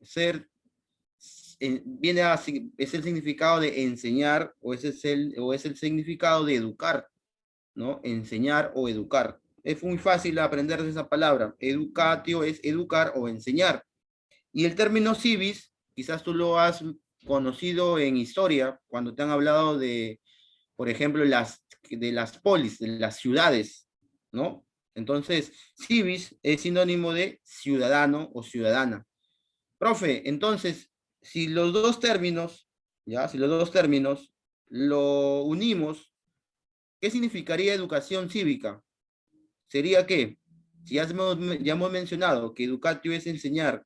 ser, es el significado de enseñar o es el significado de educar, ¿no? Enseñar o educar. Es muy fácil aprenderse esa palabra. Educatio es educar o enseñar. Y el término civis, quizás tú lo has conocido en historia, cuando te han hablado de, por ejemplo, de las polis, de las ciudades, ¿no? Entonces, civis es sinónimo de ciudadano o ciudadana. Profe, entonces, si los dos términos, ya, si los dos términos lo unimos, ¿qué significaría educación cívica? Sería que, si ya hemos mencionado que educatio es enseñar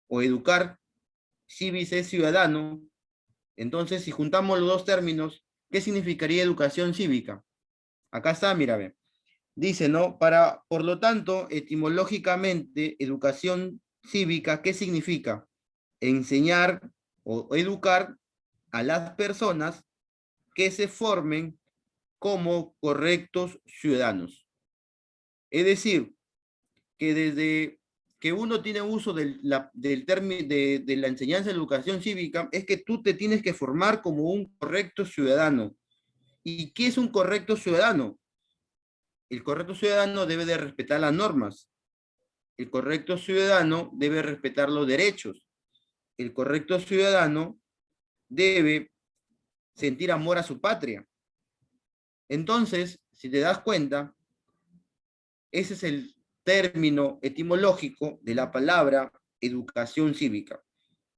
o educar, civis es ciudadano, entonces si juntamos los dos términos, ¿qué significaría educación cívica? Acá está, mira, ve. Dice, ¿no? Por lo tanto, etimológicamente, educación cívica, ¿qué significa? Enseñar o educar a las personas que se formen como correctos ciudadanos. Es decir, que desde que uno tiene uso del término de la enseñanza de educación cívica, es que tú te tienes que formar como un correcto ciudadano. ¿Y qué es un correcto ciudadano? El correcto ciudadano debe de respetar las normas. El correcto ciudadano debe respetar los derechos. El correcto ciudadano debe sentir amor a su patria. Entonces, si te das cuenta, ese es el término etimológico de la palabra educación cívica.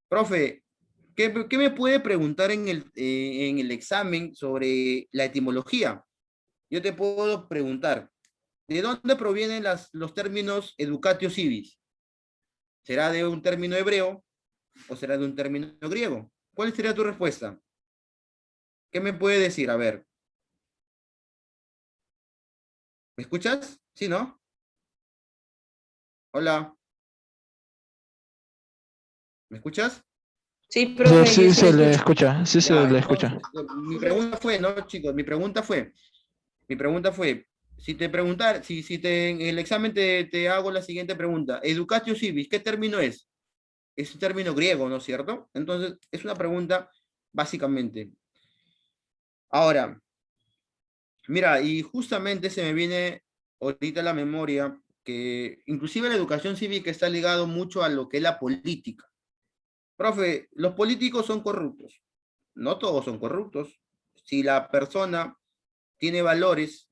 Profe, ¿qué me puede preguntar en el examen sobre la etimología? Yo te puedo preguntar, ¿de dónde provienen los términos educatio civis? ¿Será de un término hebreo o será de un término griego? ¿Cuál sería tu respuesta? ¿Qué me puede decir? A ver, ¿me escuchas? ¿Sí, no? Hola, ¿me escuchas? Sí, Sí, profe, yo sí sí le se le escucho. escucha, sí se Ya, le entonces, escucha. mi pregunta fue, ¿no, chicos? Mi pregunta fue, si en el examen te hago la siguiente pregunta, educatio civis, ¿qué término es? Es un término griego, ¿no es cierto? Entonces, es una pregunta básicamente. Ahora, mira, y justamente se me viene ahorita a la memoria que inclusive la educación cívica está ligado mucho a lo que es la política. Profe, los políticos son corruptos. No todos son corruptos. Si la persona tiene valores,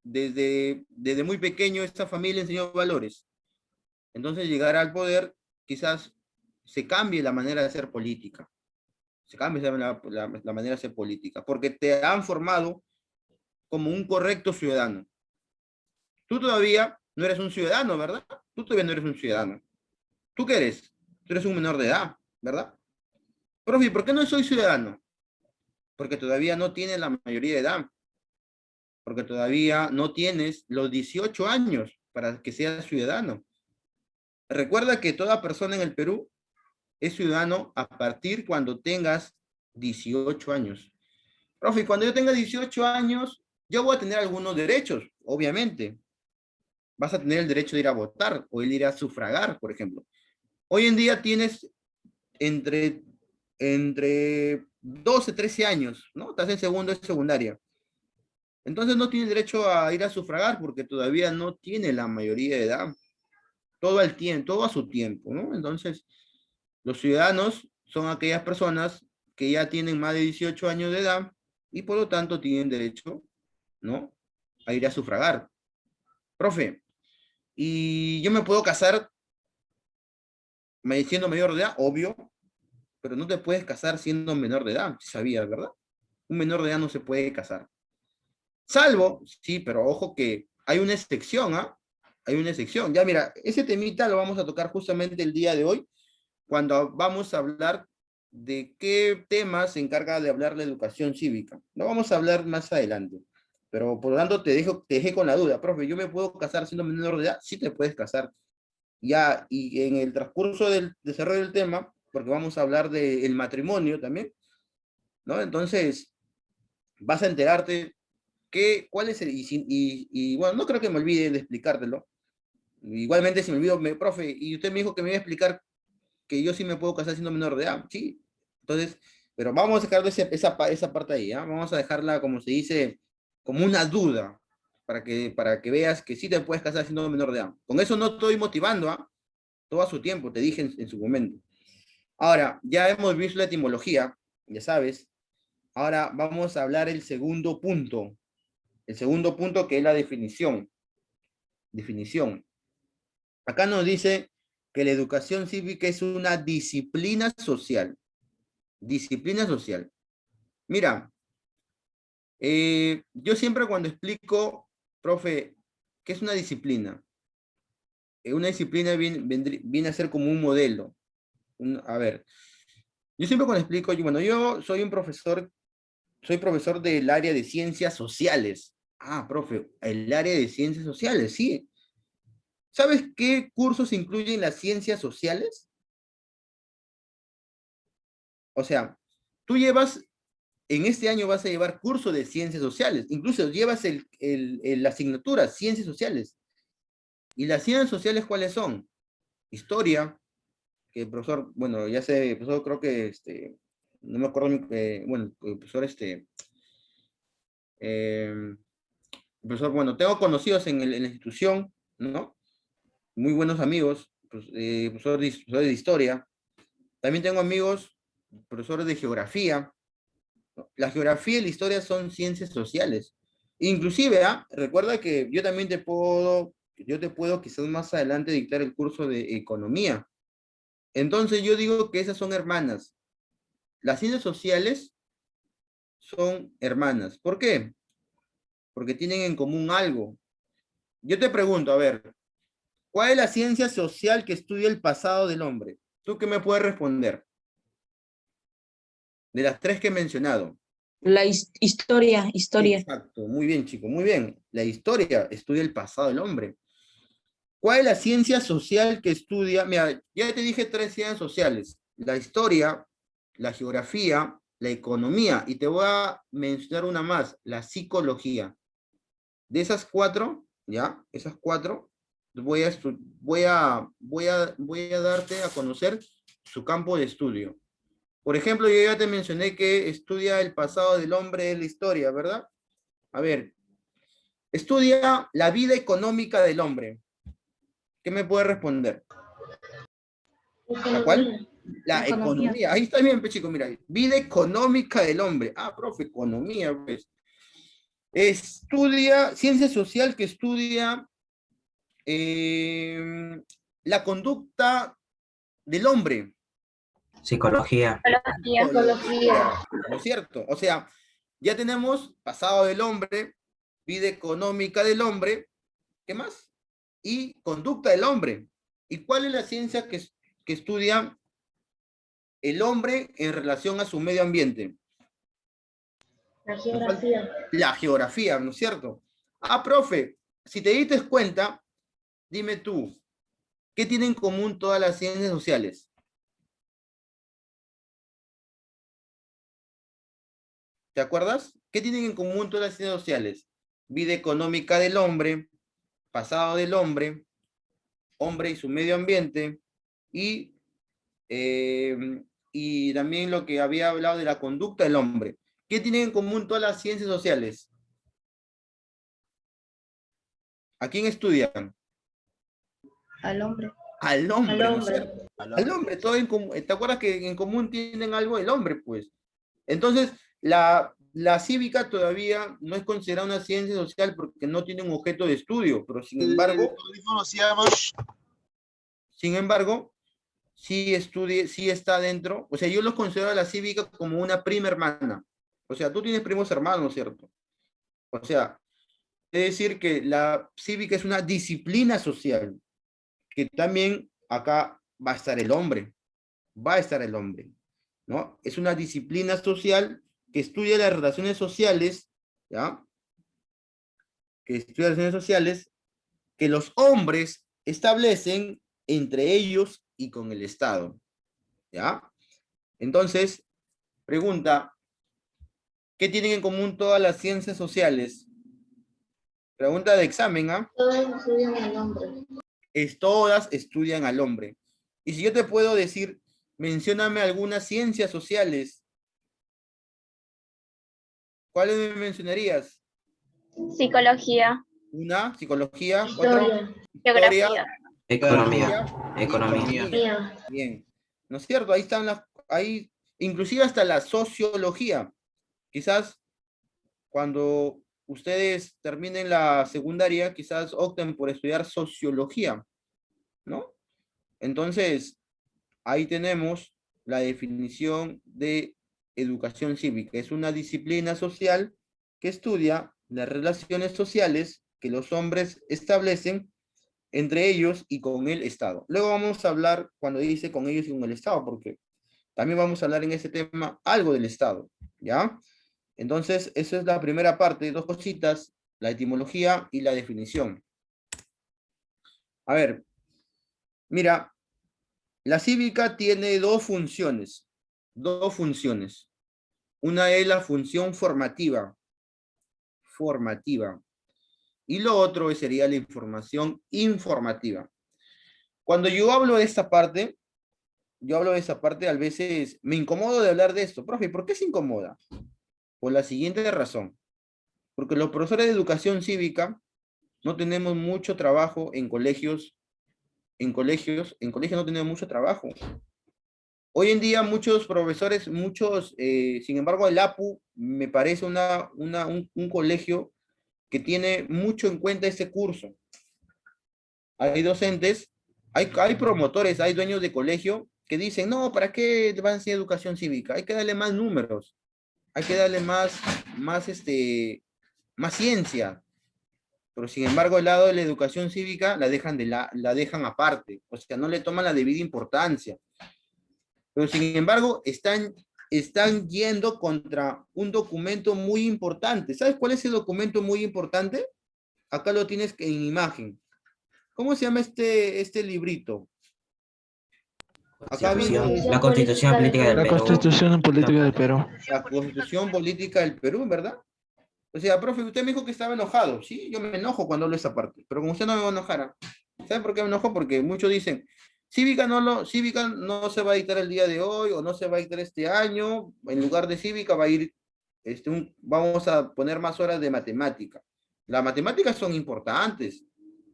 desde muy pequeño esta familia enseñó valores. Entonces llegar al poder quizás se cambie la manera de hacer política. Se cambie la manera de hacer política. Porque te han formado como un correcto ciudadano. Tú todavía no eres un ciudadano, ¿verdad? Tú todavía no eres un ciudadano. ¿Tú qué eres? Tú eres un menor de edad, ¿verdad? Profe, ¿por qué no soy ciudadano? Porque todavía no tienes la mayoría de edad. Porque todavía no tienes los 18 años para que seas ciudadano. Recuerda que toda persona en el Perú es ciudadano a partir cuando tengas 18 años. Profe, cuando yo tenga 18 años, yo voy a tener algunos derechos, obviamente. Vas a tener el derecho de ir a votar o el ir a sufragar, por ejemplo. Hoy en día tienes entre, entre 12, 13 años, ¿no? Estás en segundo de secundaria. Entonces no tienes derecho a ir a sufragar porque todavía no tiene la mayoría de edad. Todo al tiempo, todo a su tiempo, ¿no? Entonces, los ciudadanos son aquellas personas que ya tienen más de 18 años de edad y por lo tanto tienen derecho, ¿no? A ir a sufragar. Profe, ¿y yo me puedo casar siendo mayor de edad? Obvio, pero no te puedes casar siendo menor de edad, si sabías, ¿verdad? Un menor de edad no se puede casar. Salvo, sí, pero ojo que hay una excepción, ¿ah? Hay una excepción. Ya mira, ese temita lo vamos a tocar justamente el día de hoy, cuando vamos a hablar de qué temas se encarga de hablar la educación cívica. No vamos a hablar más adelante. Pero por lo tanto te dejé con la duda, profe, ¿yo me puedo casar siendo menor de edad? Sí te puedes casar. Ya, y en el transcurso del desarrollo del tema, porque vamos a hablar del matrimonio también, ¿no? Entonces, vas a enterarte cuál es bueno, no creo que me olvide de explicártelo. Igualmente, si me olvido, profe, y usted me dijo que me iba a explicar que yo sí me puedo casar siendo menor de edad, sí. Entonces, pero vamos a dejar esa parte ahí, ¿ah? Vamos a dejarla, como se dice, como una duda, para que veas que sí te puedes casar siendo menor de edad. Con eso no estoy motivando, ¿ah? Todo a su tiempo, te dije en su momento. Ahora, ya hemos visto la etimología, ya sabes. Ahora vamos a hablar el segundo punto. El segundo punto que es la definición. Definición. Acá nos dice que la educación cívica es una disciplina social. Disciplina social. Mira, yo siempre cuando explico, profe, ¿qué es una disciplina? Una disciplina viene a ser como un modelo. A ver, yo siempre cuando explico, bueno, yo soy profesor del área de ciencias sociales. Ah, profe, el área de ciencias sociales, sí. ¿Sabes qué cursos incluyen las ciencias sociales? O sea, tú llevas, en este año vas a llevar curso de ciencias sociales, incluso llevas la asignatura ciencias sociales. ¿Y las ciencias sociales cuáles son? Historia, que el profesor, bueno, ya sé, el profesor creo que, no me acuerdo, bueno, el profesor, el profesor, bueno, tengo conocidos en la institución, ¿no? Muy buenos amigos, profesores de historia. También tengo amigos, profesores de geografía. La geografía y la historia son ciencias sociales. Inclusive, recuerda que yo te puedo quizás más adelante dictar el curso de economía. Entonces yo digo que esas son hermanas. Las ciencias sociales son hermanas. ¿Por qué? Porque tienen en común algo. Yo te pregunto, a ver, ¿cuál es la ciencia social que estudia el pasado del hombre? ¿Tú qué me puedes responder? De las tres que he mencionado. La historia. Exacto, muy bien, chico, muy bien. La historia estudia el pasado del hombre. ¿Cuál es la ciencia social que estudia? Mira, ya te dije tres ciencias sociales. La historia, la geografía, la economía. Y te voy a mencionar una más, la psicología. De esas cuatro, ¿ya? Esas cuatro, voy a darte a conocer su campo de estudio. Por ejemplo, yo ya te mencioné que estudia el pasado del hombre de la historia, ¿verdad? A ver, estudia la vida económica del hombre. ¿Qué me puede responder? ¿La cuál? La economía. Ahí está bien, chico, mira. Vida económica del hombre. Ah, profe, economía, pues. Estudia, ciencia social que estudia la conducta del hombre. Psicología. Psicología. ¿No es cierto? O sea, ya tenemos pasado del hombre, vida económica del hombre, ¿qué más? Y conducta del hombre. ¿Y cuál es la ciencia que estudia el hombre en relación a su medio ambiente? La geografía. La geografía, ¿no es cierto? Ah, profe, si te diste cuenta, dime tú, ¿qué tienen en común todas las ciencias sociales? ¿Te acuerdas? ¿Qué tienen en común todas las ciencias sociales? Vida económica del hombre, pasado del hombre, hombre y su medio ambiente, y, y también lo que había hablado de la conducta del hombre. ¿Qué tienen en común todas las ciencias sociales? ¿A quién estudian? Al hombre. Al hombre, Al ¿no es hombre. cierto? Al hombre, todo en común. ¿Te acuerdas que en común tienen algo el hombre, pues? Entonces, la cívica todavía no es considerada una ciencia social porque no tiene un objeto de estudio, pero sin embargo, sí está dentro. O sea, yo los considero a la cívica como una prima hermana. O sea, tú tienes primos hermanos, ¿cierto? O sea, es decir que la cívica es una disciplina social, que también acá va a estar el hombre, va a estar el hombre, ¿no? Es una disciplina social que estudia las relaciones sociales, ¿ya? Que estudia las relaciones sociales que los hombres establecen entre ellos y con el Estado, ¿ya? Entonces, pregunta, ¿qué tienen en común todas las ciencias sociales? Pregunta de examen, ¿ah? Todos estudian al hombre. Todas estudian al hombre. Y si yo te puedo decir, mencióname algunas ciencias sociales, ¿cuáles me mencionarías? Psicología. Una, psicología, otra, Historia. historia, Geografía. Economía. y Economía. economía. Bien, ¿no es cierto? Ahí están ahí, inclusive hasta la sociología. Quizás cuando ustedes terminen la secundaria, quizás opten por estudiar sociología, ¿no? Entonces, ahí tenemos la definición de educación cívica. Es una disciplina social que estudia las relaciones sociales que los hombres establecen entre ellos y con el Estado. Luego vamos a hablar, cuando dice con ellos y con el Estado, porque también vamos a hablar en ese tema algo del Estado, ¿ya? Entonces, esa es la primera parte, dos cositas, la etimología y la definición. A ver, mira, la cívica tiene dos funciones, dos funciones. Una es la función formativa, y lo otro sería la información informativa. Cuando yo hablo de esta parte, a veces me incomodo de hablar de esto. Profe, ¿por qué se incomoda? Por la siguiente razón. Porque los profesores de educación cívica no tenemos mucho trabajo en colegios, en colegios no tenemos mucho trabajo. Hoy en día muchos profesores, sin embargo, el APU me parece un colegio que tiene mucho en cuenta este curso. Hay docentes, hay promotores, hay dueños de colegio que dicen, no, ¿para qué te vas a enseñar educación cívica? Hay que darle más números, hay que darle más ciencia. Pero sin embargo, el lado de la educación cívica la dejan aparte, o sea, no le toman la debida importancia. Pero sin embargo, están yendo contra un documento muy importante. ¿Sabes cuál es ese documento muy importante? Acá lo tienes en imagen. ¿Cómo se llama este librito? Acá viene La Constitución Política del La Perú. Constitución Política del Perú. la Constitución Política del Perú, ¿verdad? O sea, profe, usted me dijo que estaba enojado. Sí, yo me enojo cuando hablo esa parte, pero como usted no me va a enojar. ¿Sabe por qué me enojo? Porque muchos dicen, Cívica no se va a dictar el día de hoy o no se va a dictar este año. En lugar de Cívica va a ir, vamos a poner más horas de matemática. Las matemáticas son importantes,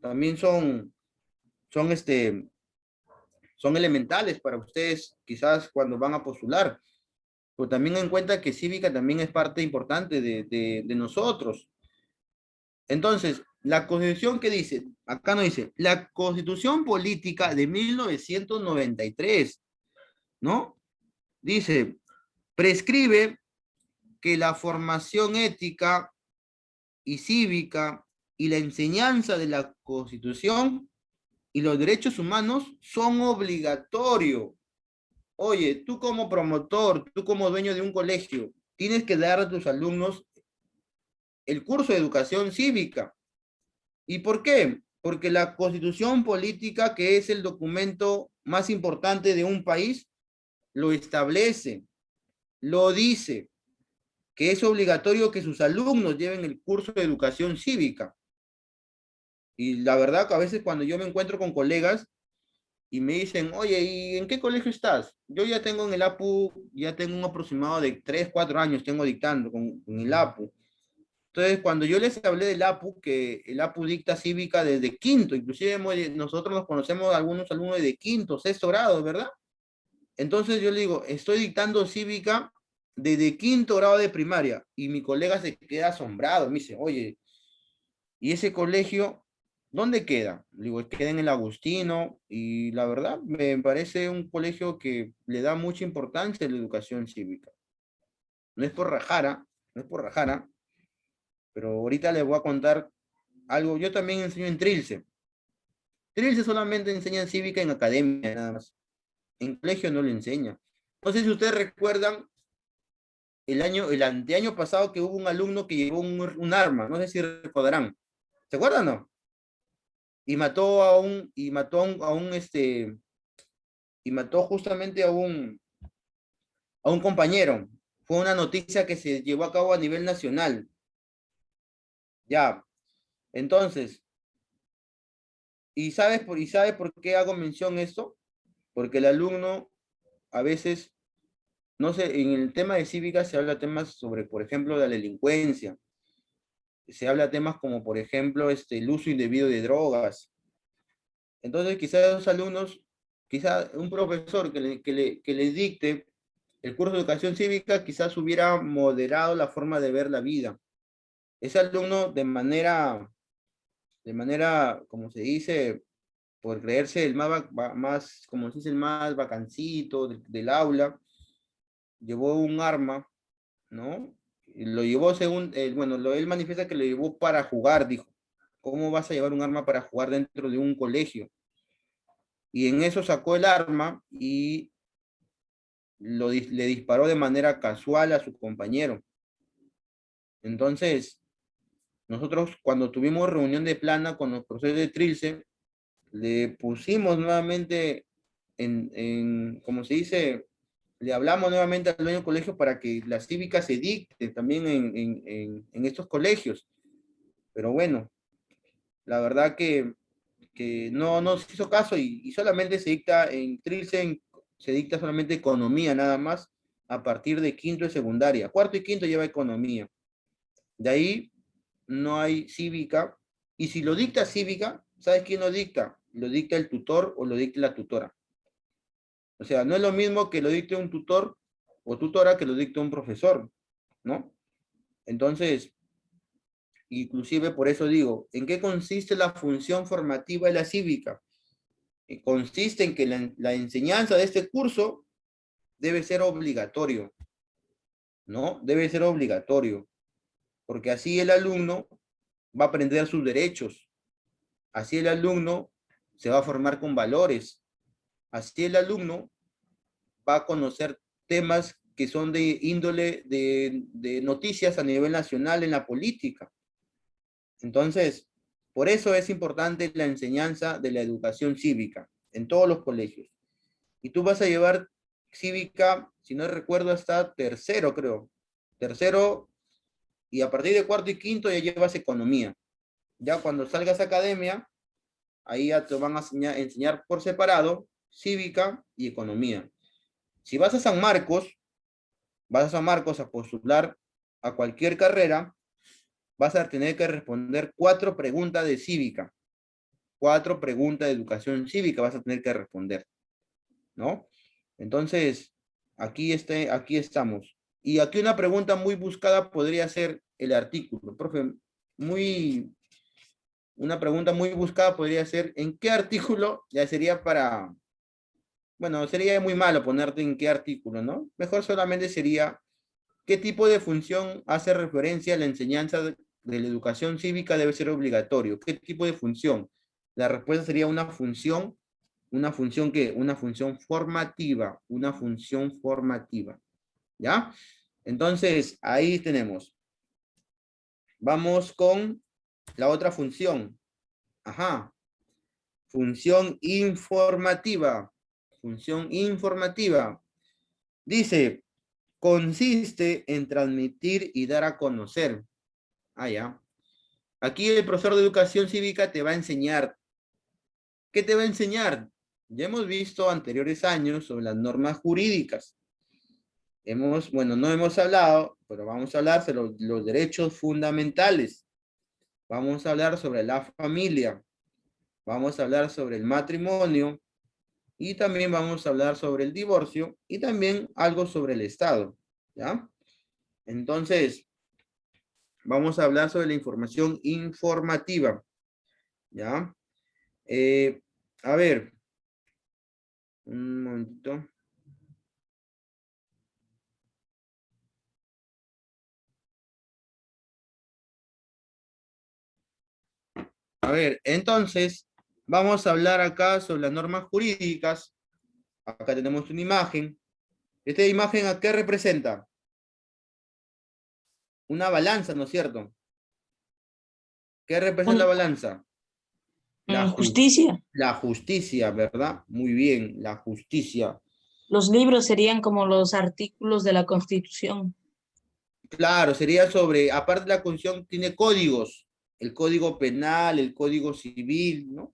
también son son elementales para ustedes quizás cuando van a postular. Pero también en cuenta que Cívica también es parte importante de nosotros. Entonces, la Constitución que dice, acá no dice, la Constitución Política de 1993, ¿no? Dice, prescribe que la formación ética y cívica y la enseñanza de la Constitución y los derechos humanos son obligatorios. Oye, tú como promotor, tú como dueño de un colegio, tienes que dar a tus alumnos el curso de educación cívica. ¿Y por qué? Porque la Constitución Política, que es el documento más importante de un país, lo establece, lo dice, que es obligatorio que sus alumnos lleven el curso de educación cívica. Y la verdad que a veces cuando yo me encuentro con colegas y me dicen, oye, ¿y en qué colegio estás? Yo ya tengo en el APU, ya tengo un aproximado de 3, 4 años, tengo dictando con el APU. Entonces, cuando yo les hablé del APU, que el APU dicta cívica desde quinto, inclusive nosotros nos conocemos algunos alumnos de quinto, sexto grado, ¿verdad? Entonces yo le digo, estoy dictando cívica desde quinto grado de primaria, y mi colega se queda asombrado, me dice, oye, ¿y ese colegio dónde queda? Le digo, queda en el Agustino, y la verdad me parece un colegio que le da mucha importancia a la educación cívica. No es por rajara, no es por rajara, pero ahorita les voy a contar algo. Yo también enseño en Trilce. Trilce solamente enseña cívica en academia, nada más. En colegio no le enseña. No sé si ustedes recuerdan el anteaño pasado que hubo un alumno que llevó un arma, no sé si recordarán. ¿Se acuerdan o no? Y mató justamente a un compañero. Fue una noticia que se llevó a cabo a nivel nacional. Ya. Entonces, ¿y sabe por qué hago mención esto? porque el alumno a veces, no sé, en el tema de cívica se habla temas sobre, por ejemplo, la delincuencia, se habla temas como, por ejemplo, el uso indebido de drogas. Entonces, quizás los alumnos, quizás un profesor que les dicte el curso de educación cívica, quizás hubiera moderado la forma de ver la vida. Ese alumno de manera, como se dice, por creerse el más como se dice, el más bacancito del aula, llevó un arma, ¿no? Y lo llevó según, bueno, él manifiesta que lo llevó para jugar, dijo. ¿Cómo vas a llevar un arma para jugar dentro de un colegio? Y en eso sacó el arma y le disparó de manera casual a su compañero. Entonces, nosotros cuando tuvimos reunión de plana con los profesores de Trilce, le pusimos nuevamente como se dice, le hablamos nuevamente al dueño del colegio para que la cívica se dicte también en estos colegios. Pero bueno, la verdad que no nos hizo caso y solamente se dicta en Trilce, se dicta solamente economía nada más a partir de quinto y secundaria. Cuarto y quinto lleva economía. De ahí no hay cívica. Y si lo dicta cívica, ¿sabes quién lo dicta? Lo dicta el tutor o lo dicta la tutora. O sea, no es lo mismo que lo dicte un tutor o tutora que lo dicte un profesor, ¿no? Entonces, inclusive por eso digo, ¿en qué consiste la función formativa de la cívica? Consiste en que la enseñanza de este curso debe ser obligatorio, ¿no? Debe ser obligatorio, porque así el alumno va a aprender sus derechos, así el alumno se va a formar con valores, así el alumno va a conocer temas que son de índole de noticias a nivel nacional en la política. Entonces, por eso es importante la enseñanza de la educación cívica en todos los colegios. Y tú vas a llevar cívica, si no recuerdo, hasta tercero, creo. Tercero, y a partir de cuarto y quinto ya llevas economía. Ya cuando salgas a academia, ahí ya te van a enseñar por separado cívica y economía. Si vas a San Marcos, a postular a cualquier carrera, vas a tener que responder 4 preguntas de cívica, 4 preguntas de educación cívica vas a tener que responder, ¿no? Entonces, aquí estamos. Y aquí una pregunta muy buscada podría ser el artículo. Profe, una pregunta muy buscada podría ser, ¿en qué artículo? Ya sería bueno, sería muy malo ponerte en qué artículo, ¿no? Mejor solamente sería, ¿qué tipo de función hace referencia a la enseñanza de la educación cívica debe ser obligatorio? ¿Qué tipo de función? La respuesta sería una función ¿qué? Una función formativa, ¿ya? Entonces, ahí tenemos. Vamos con la otra función. Ajá. Función informativa. Función informativa. Dice, consiste en transmitir y dar a conocer. Ah, ya. Aquí el profesor de educación cívica te va a enseñar. ¿Qué te va a enseñar? Ya hemos visto anteriores años sobre las normas jurídicas. Bueno, no hemos hablado, pero vamos a hablar sobre los derechos fundamentales. Vamos a hablar sobre la familia. Vamos a hablar sobre el matrimonio. Y también vamos a hablar sobre el divorcio y también algo sobre el Estado. ¿Ya? Entonces, vamos a hablar sobre la información informativa. ¿Ya? A ver, un momentito. A ver, entonces, vamos a hablar acá sobre las normas jurídicas. Acá tenemos una imagen. ¿Esta imagen a qué representa? Una balanza, ¿no es cierto? ¿Qué representa la balanza? Justicia. La justicia, ¿verdad? Muy bien, la justicia. Los libros serían como los artículos de la Constitución. Claro, sería sobre, aparte de la Constitución, tiene códigos, el código penal, el código civil, ¿no?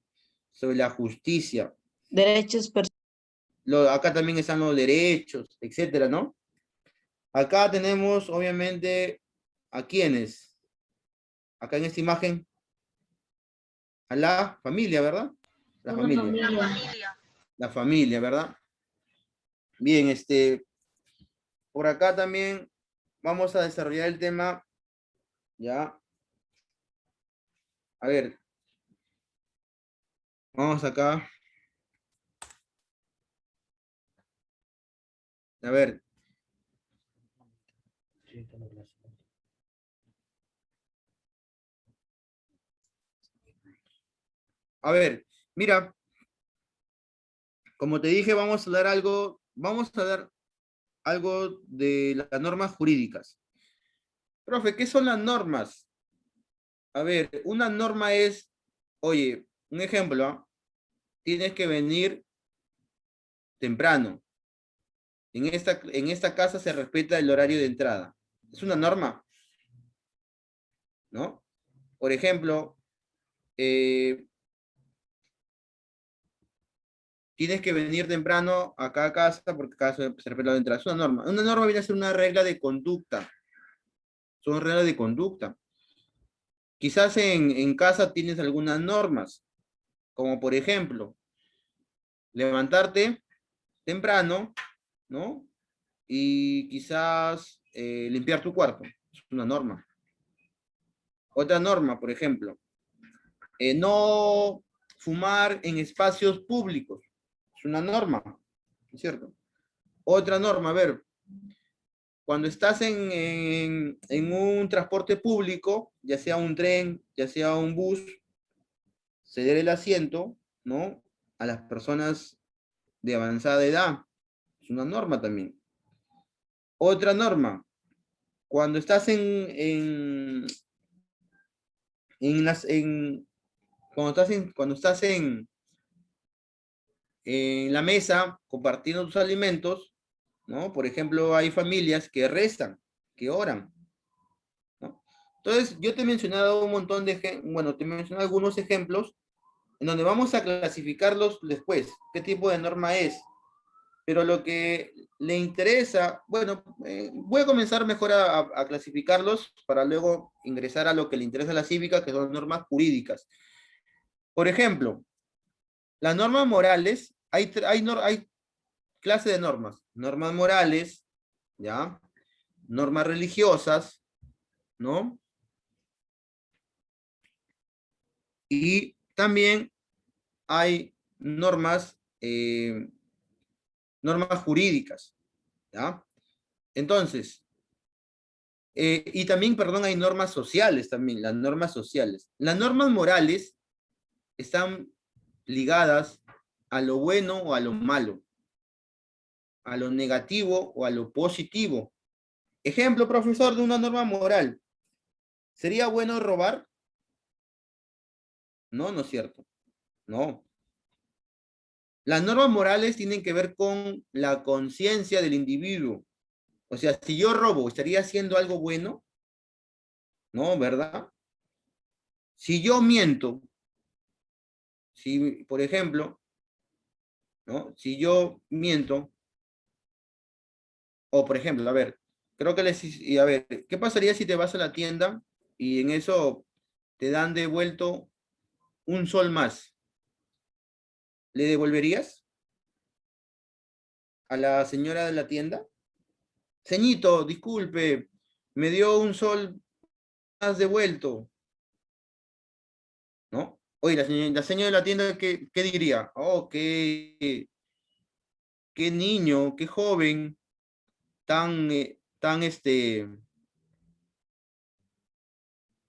Sobre la justicia. Derechos personales. Acá también están los derechos, etcétera, ¿no? Acá tenemos, obviamente, ¿a quiénes? Acá en esta imagen, a la familia, ¿verdad? La Una familia. familia. La familia, ¿verdad? Bien, por acá también vamos a desarrollar el tema, ya. A ver, vamos acá. A ver. A ver, mira, como te dije, vamos a dar algo de las normas jurídicas. Profe, ¿qué son las normas? A ver, una norma es, oye, un ejemplo, ¿ah? Tienes que venir temprano. En esta casa se respeta el horario de entrada. Es una norma, ¿no? Por ejemplo, tienes que venir temprano a cada casa porque acá se respeta la entrada. Es una norma. Una norma viene a ser una regla de conducta. Son reglas de conducta. Quizás en casa tienes algunas normas, como por ejemplo, levantarte temprano, ¿no? Y quizás limpiar tu cuarto. Es una norma. Otra norma, por ejemplo, no fumar en espacios públicos. Es una norma, ¿no es cierto? Otra norma, a ver, cuando estás en un transporte público, ya sea un tren, ya sea un bus, ceder el asiento, ¿no? A las personas de avanzada edad. Es una norma también. Otra norma, cuando estás en las, en, cuando estás en la mesa compartiendo tus alimentos, ¿no? Por ejemplo, hay familias que rezan, que oran, ¿no? Entonces, yo te he mencionado un montón bueno, te he mencionado algunos ejemplos en donde vamos a clasificarlos después, qué tipo de norma es. Pero lo que le interesa, bueno, voy a comenzar mejor a clasificarlos para luego ingresar a lo que le interesa a la cívica, que son normas jurídicas. Por ejemplo, las normas morales, hay clase de normas. Normas morales, ¿ya? Normas religiosas, ¿no? Y también hay normas jurídicas, ¿ya? Entonces, y también, perdón, hay normas sociales también, las normas sociales. Las normas morales están ligadas a lo bueno o a lo malo, a lo negativo o a lo positivo. Ejemplo, profesor, de una norma moral. ¿Sería bueno robar? No, no es cierto. No. Las normas morales tienen que ver con la conciencia del individuo. O sea, si yo robo, ¿estaría haciendo algo bueno? No, ¿verdad? Si yo miento, si, por ejemplo, ¿no? Si yo miento, o por ejemplo, a ver, creo que y a ver, ¿qué pasaría si te vas a la tienda y en eso te dan devuelto un sol más? ¿Le devolverías a la señora de la tienda? Ceñito, disculpe, me dio un sol más devuelto, ¿no? Oye, la señora de la tienda, ¿qué diría? Oh, qué niño, qué joven, tan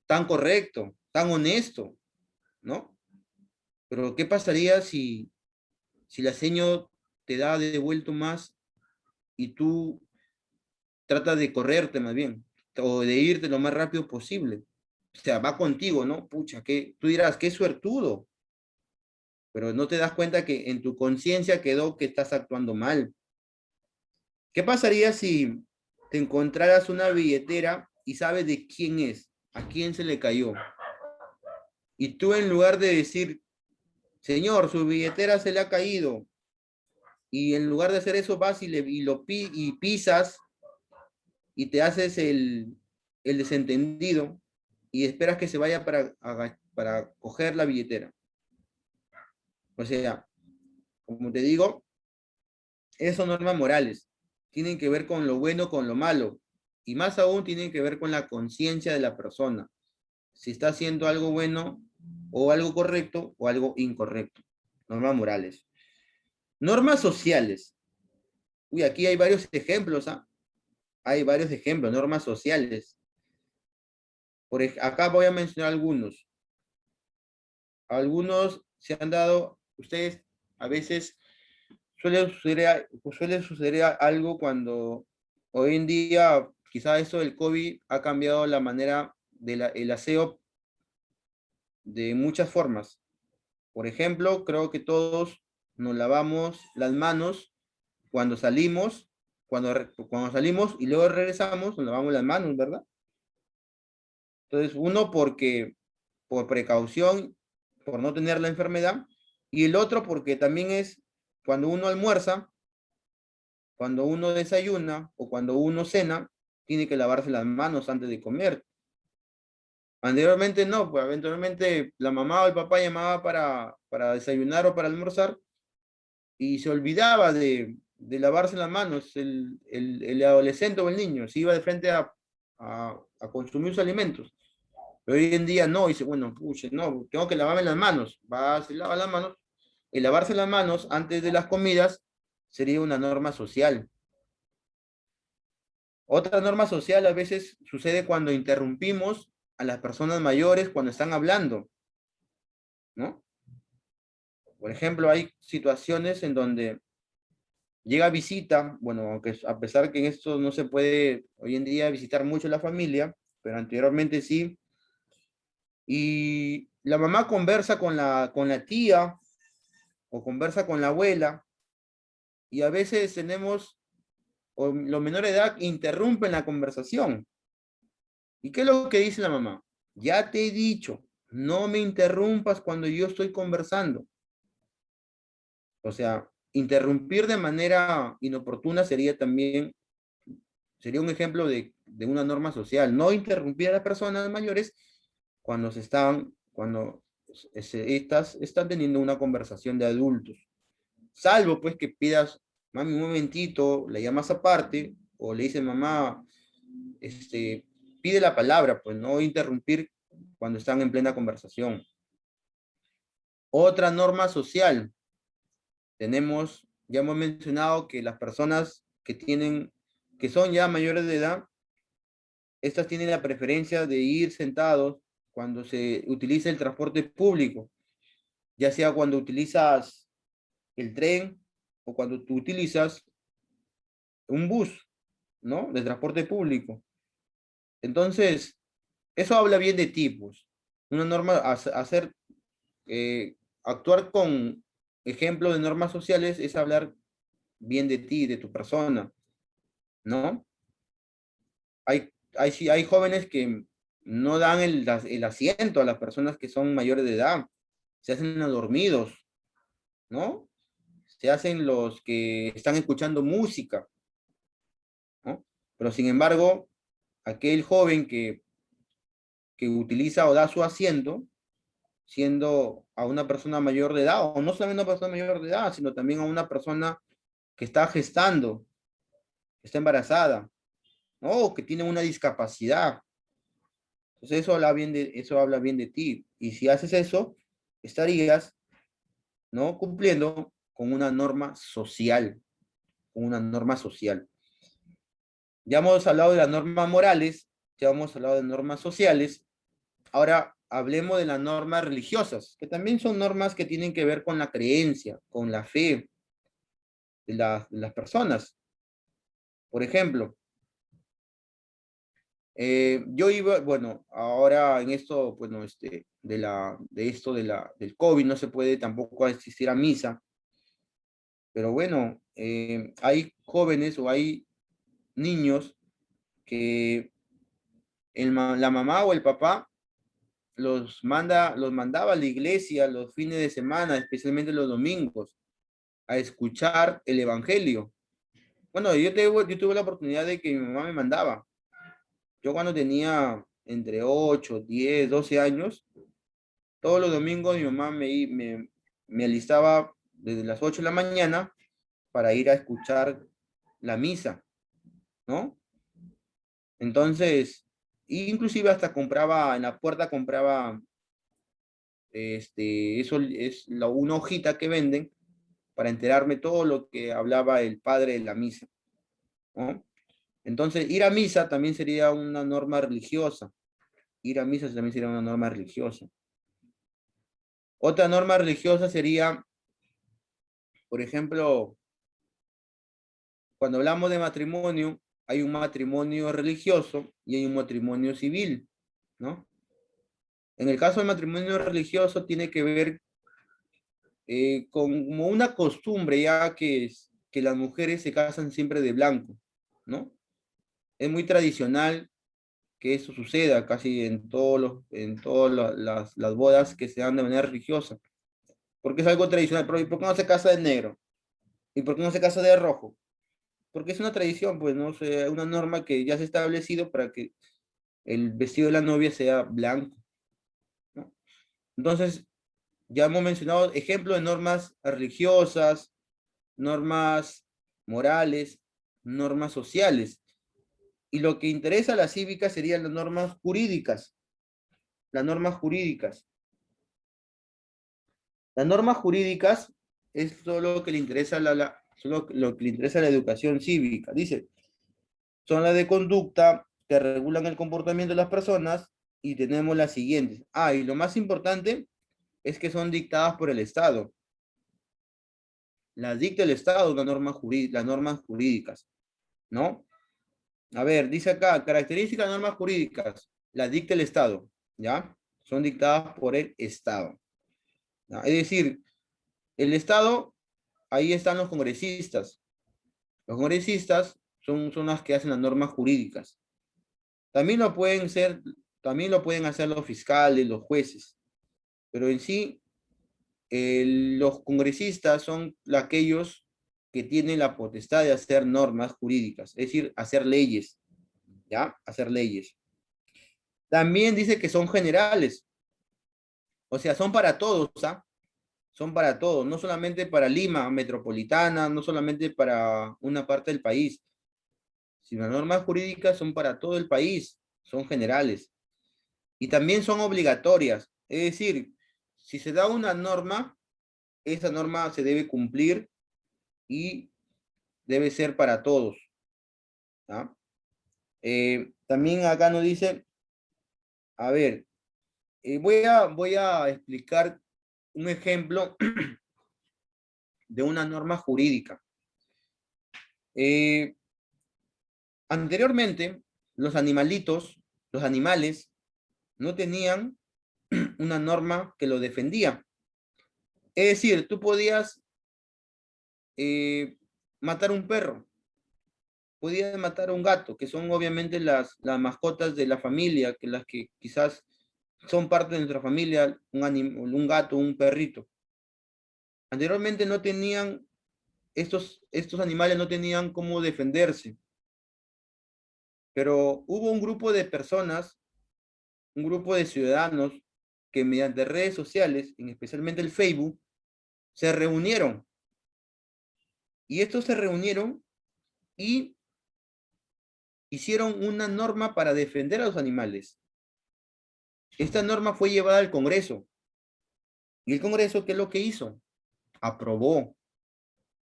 tan correcto, tan honesto, ¿no? Pero ¿qué pasaría si la seño te da de devuelto más y tú tratas de correrte más bien, o de irte lo más rápido posible? O sea, va contigo, ¿no? Pucha, que tú dirás, qué suertudo, pero no te das cuenta que en tu conciencia quedó que estás actuando mal. ¿Qué pasaría si te encontraras una billetera y sabes de quién es, a quién se le cayó? Y tú en lugar de decir, señor, su billetera se le ha caído, y en lugar de hacer eso vas y pisas y te haces el desentendido y esperas que se vaya para coger la billetera. O sea, como te digo, esas son normas morales. Tienen que ver con lo bueno, con lo malo. Y más aún tienen que ver con la conciencia de la persona. Si está haciendo algo bueno o algo correcto o algo incorrecto. Normas morales. Normas sociales. Uy, aquí hay varios ejemplos, ¿ah? Hay varios ejemplos, normas sociales. Acá voy a mencionar algunos. Algunos se han dado, ustedes a veces suele suceder algo cuando hoy en día, quizá eso del COVID ha cambiado la manera del aseo de muchas formas. Por ejemplo, creo que todos nos lavamos las manos cuando salimos, cuando salimos y luego regresamos, nos lavamos las manos, ¿verdad? Entonces, uno por precaución, por no tener la enfermedad, y el otro porque también es cuando uno almuerza, cuando uno desayuna o cuando uno cena, tiene que lavarse las manos antes de comer. Anteriormente no, pues eventualmente la mamá o el papá llamaba para desayunar o para almorzar y se olvidaba de lavarse las manos el adolescente o el niño, se iba de frente a consumir sus alimentos. Pero hoy en día no, dice, bueno, pucha, no, tengo que lavarme las manos. Va, se lava las manos. El lavarse las manos antes de las comidas sería una norma social. Otra norma social a veces sucede cuando interrumpimos a las personas mayores cuando están hablando, ¿no? Por ejemplo, hay situaciones en donde llega visita, bueno, aunque a pesar que en esto no se puede hoy en día visitar mucho la familia, pero anteriormente sí, y la mamá conversa con la tía o conversa con la abuela, y a veces o los menores de edad interrumpen la conversación. ¿Y qué es lo que dice la mamá? Ya te he dicho, no me interrumpas cuando yo estoy conversando. O sea, interrumpir de manera inoportuna sería un ejemplo de una norma social. No interrumpir a las personas mayores cuando estas están teniendo una conversación de adultos. Salvo pues que pidas, mami, un momentito, la llamas aparte, o le dices, mamá, pide la palabra, pues no interrumpir cuando están en plena conversación. Otra norma social. Ya hemos mencionado que las personas que son ya mayores de edad, estas tienen la preferencia de ir sentados cuando se utiliza el transporte público, ya sea cuando utilizas el tren o cuando tú utilizas un bus, ¿no? De transporte público. Entonces, eso habla bien de ti, pues. Una norma, actuar con ejemplo de normas sociales es hablar bien de ti, de tu persona, ¿no? Hay jóvenes que no dan el asiento a las personas que son mayores de edad, se hacen los dormidos, ¿no? Se hacen los que están escuchando música, ¿no? Pero sin embargo, aquel joven que utiliza o da su asiento, siendo a una persona mayor de edad, o no solamente a una persona mayor de edad, sino también a una persona que está gestando, que está embarazada, ¿no? O que tiene una discapacidad. Entonces eso habla bien de ti. Y si haces eso, estarías, ¿no? Cumpliendo con una norma social, con una norma social. Ya hemos hablado de las normas morales, ya hemos hablado de normas sociales. Ahora hablemos de las normas religiosas, que también son normas que tienen que ver con la creencia, con la fe de las personas. Por ejemplo, yo iba, bueno, ahora en esto, bueno, del COVID no se puede tampoco asistir a misa, pero bueno, hay jóvenes o hay niños que la mamá o el papá los mandaba a la iglesia los fines de semana, especialmente los domingos, a escuchar el evangelio. Bueno, yo tuve la oportunidad de que mi mamá me mandaba. Yo cuando tenía entre 8, 10, 12 años, todos los domingos mi mamá me alistaba desde las 8 de la mañana para ir a escuchar la misa, ¿no? Entonces, inclusive hasta compraba, en la puerta compraba, eso es una hojita que venden para enterarme todo lo que hablaba el padre de la misa, ¿no? Entonces, ir a misa también sería una norma religiosa. Ir a misa también sería una norma religiosa. Otra norma religiosa sería, por ejemplo, cuando hablamos de matrimonio, hay un matrimonio religioso y hay un matrimonio civil, ¿no? En el caso del matrimonio religioso tiene que ver como una costumbre ya que las mujeres se casan siempre de blanco, ¿no? Es muy tradicional que eso suceda casi en todas las bodas que se dan de manera religiosa, porque es algo tradicional. Pero ¿y por qué no se casa de negro? ¿Y por qué no se casa de rojo? Porque es una tradición, pues, no sé, una norma que ya se ha establecido para que el vestido de la novia sea blanco, ¿no? Entonces, ya hemos mencionado ejemplos de normas religiosas, normas morales, normas sociales. Y lo que interesa a la cívica serían las normas jurídicas. Las normas jurídicas. Las normas jurídicas es todo lo que le interesa solo lo que le interesa a la educación cívica. Dice, son las de conducta que regulan el comportamiento de las personas y tenemos las siguientes. Ah, y lo más importante es que son dictadas por el Estado. Las dicta el Estado, las normas jurídicas, ¿no? A ver, dice acá, características de normas jurídicas, las dicta el Estado, ¿ya? Son dictadas por el Estado, ¿ya? Es decir, el Estado, ahí están los congresistas. Los congresistas son las que hacen las normas jurídicas. También lo pueden hacer los fiscales, los jueces, pero en sí, los congresistas son aquellos que tienen la potestad de hacer normas jurídicas, es decir, hacer leyes, ¿ya? Hacer leyes. También dice que son generales, o sea, son para todos, ¿ah? Son para todos, no solamente para Lima metropolitana, no solamente para una parte del país, sino las normas jurídicas son para todo el país, son generales. Y también son obligatorias, es decir, si se da una norma, esa norma se debe cumplir y debe ser para todos, ¿ah? También acá nos dice, a ver, voy a explicar un ejemplo de una norma jurídica. Anteriormente, los animales, no tenían una norma que lo defendía. Es decir, tú podías matar un perro, podías matar un gato, que son obviamente las mascotas de la familia, que las que quizás son parte de nuestra familia, un gato, un perrito. Anteriormente no tenían, estos animales no tenían cómo defenderse, pero hubo un grupo de personas, un grupo de ciudadanos que mediante redes sociales, especialmente el Facebook, se reunieron. Y estos se reunieron y hicieron una norma para defender a los animales. Esta norma fue llevada al Congreso. ¿Y el Congreso qué es lo que hizo? Aprobó.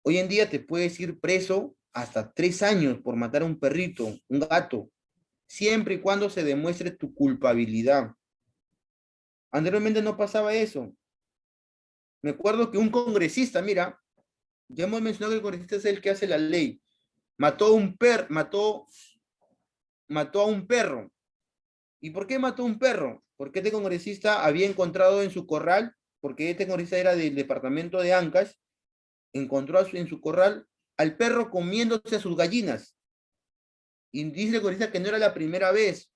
Hoy en día te puedes ir preso hasta 3 años por matar a un perrito, un gato, siempre y cuando se demuestre tu culpabilidad. Anteriormente no pasaba eso. Me acuerdo que un congresista, mira, ya hemos mencionado que el congresista es el que hace la ley. Mató a un perro. ¿Y por qué mató a un perro? Porque este congresista había encontrado en su corral, porque este congresista era del departamento de Ancash, encontró en su corral al perro comiéndose a sus gallinas. Y dice el congresista que no era la primera vez,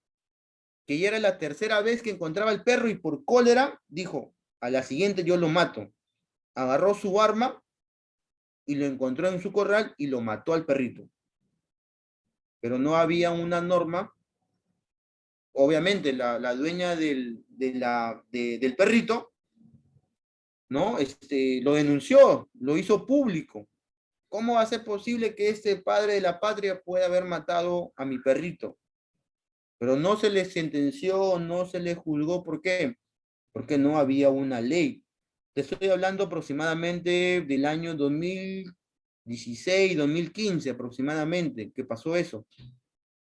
que ya era la tercera vez que encontraba al perro y por cólera dijo, a la siguiente yo lo mato. Agarró su arma y lo encontró en su corral y lo mató al perrito. Pero no había una norma. Obviamente, la dueña del perrito, ¿no? Lo denunció, lo hizo público. ¿Cómo va a ser posible que este padre de la patria pueda haber matado a mi perrito? Pero no se le sentenció, no se le juzgó. ¿Por qué? Porque no había una ley. Te estoy hablando aproximadamente del año 2016, 2015 aproximadamente, que pasó eso.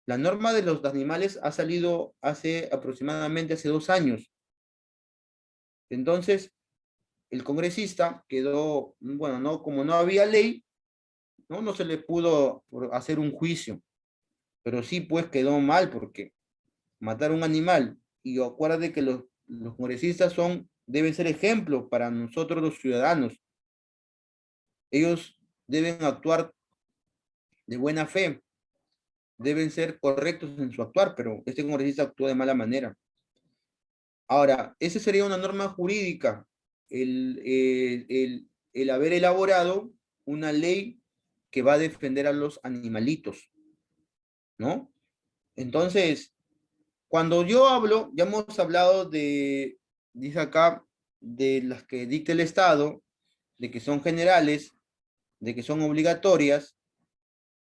La norma de los animales ha salido aproximadamente hace 2 años. Entonces, el congresista quedó, bueno, no, como no había ley, no se le pudo hacer un juicio. Pero sí, pues quedó mal porque matar a un animal, y acuérdate que los congresistas deben ser ejemplos para nosotros los ciudadanos. Ellos deben actuar de buena fe, deben ser correctos en su actuar, pero este congresista actuó de mala manera. Ahora, esa sería una norma jurídica, el haber elaborado una ley que va a defender a los animalitos, ¿no? Entonces, cuando yo hablo, ya hemos hablado dice acá, de las que dicta el Estado, de que son generales, de que son obligatorias.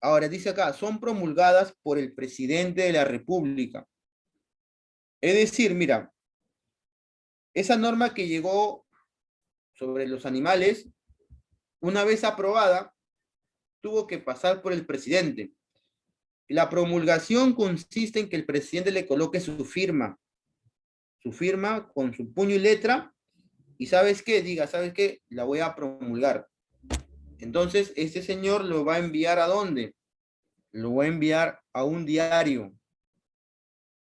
Ahora, dice acá, son promulgadas por el presidente de la República. Es decir, mira, esa norma que llegó sobre los animales, una vez aprobada, tuvo que pasar por el presidente. La promulgación consiste en que el presidente le coloque su firma con su puño y letra, y ¿sabes qué? Diga, ¿sabes qué? La voy a promulgar. Entonces, este señor lo va a enviar ¿a dónde? Lo va a enviar a un diario.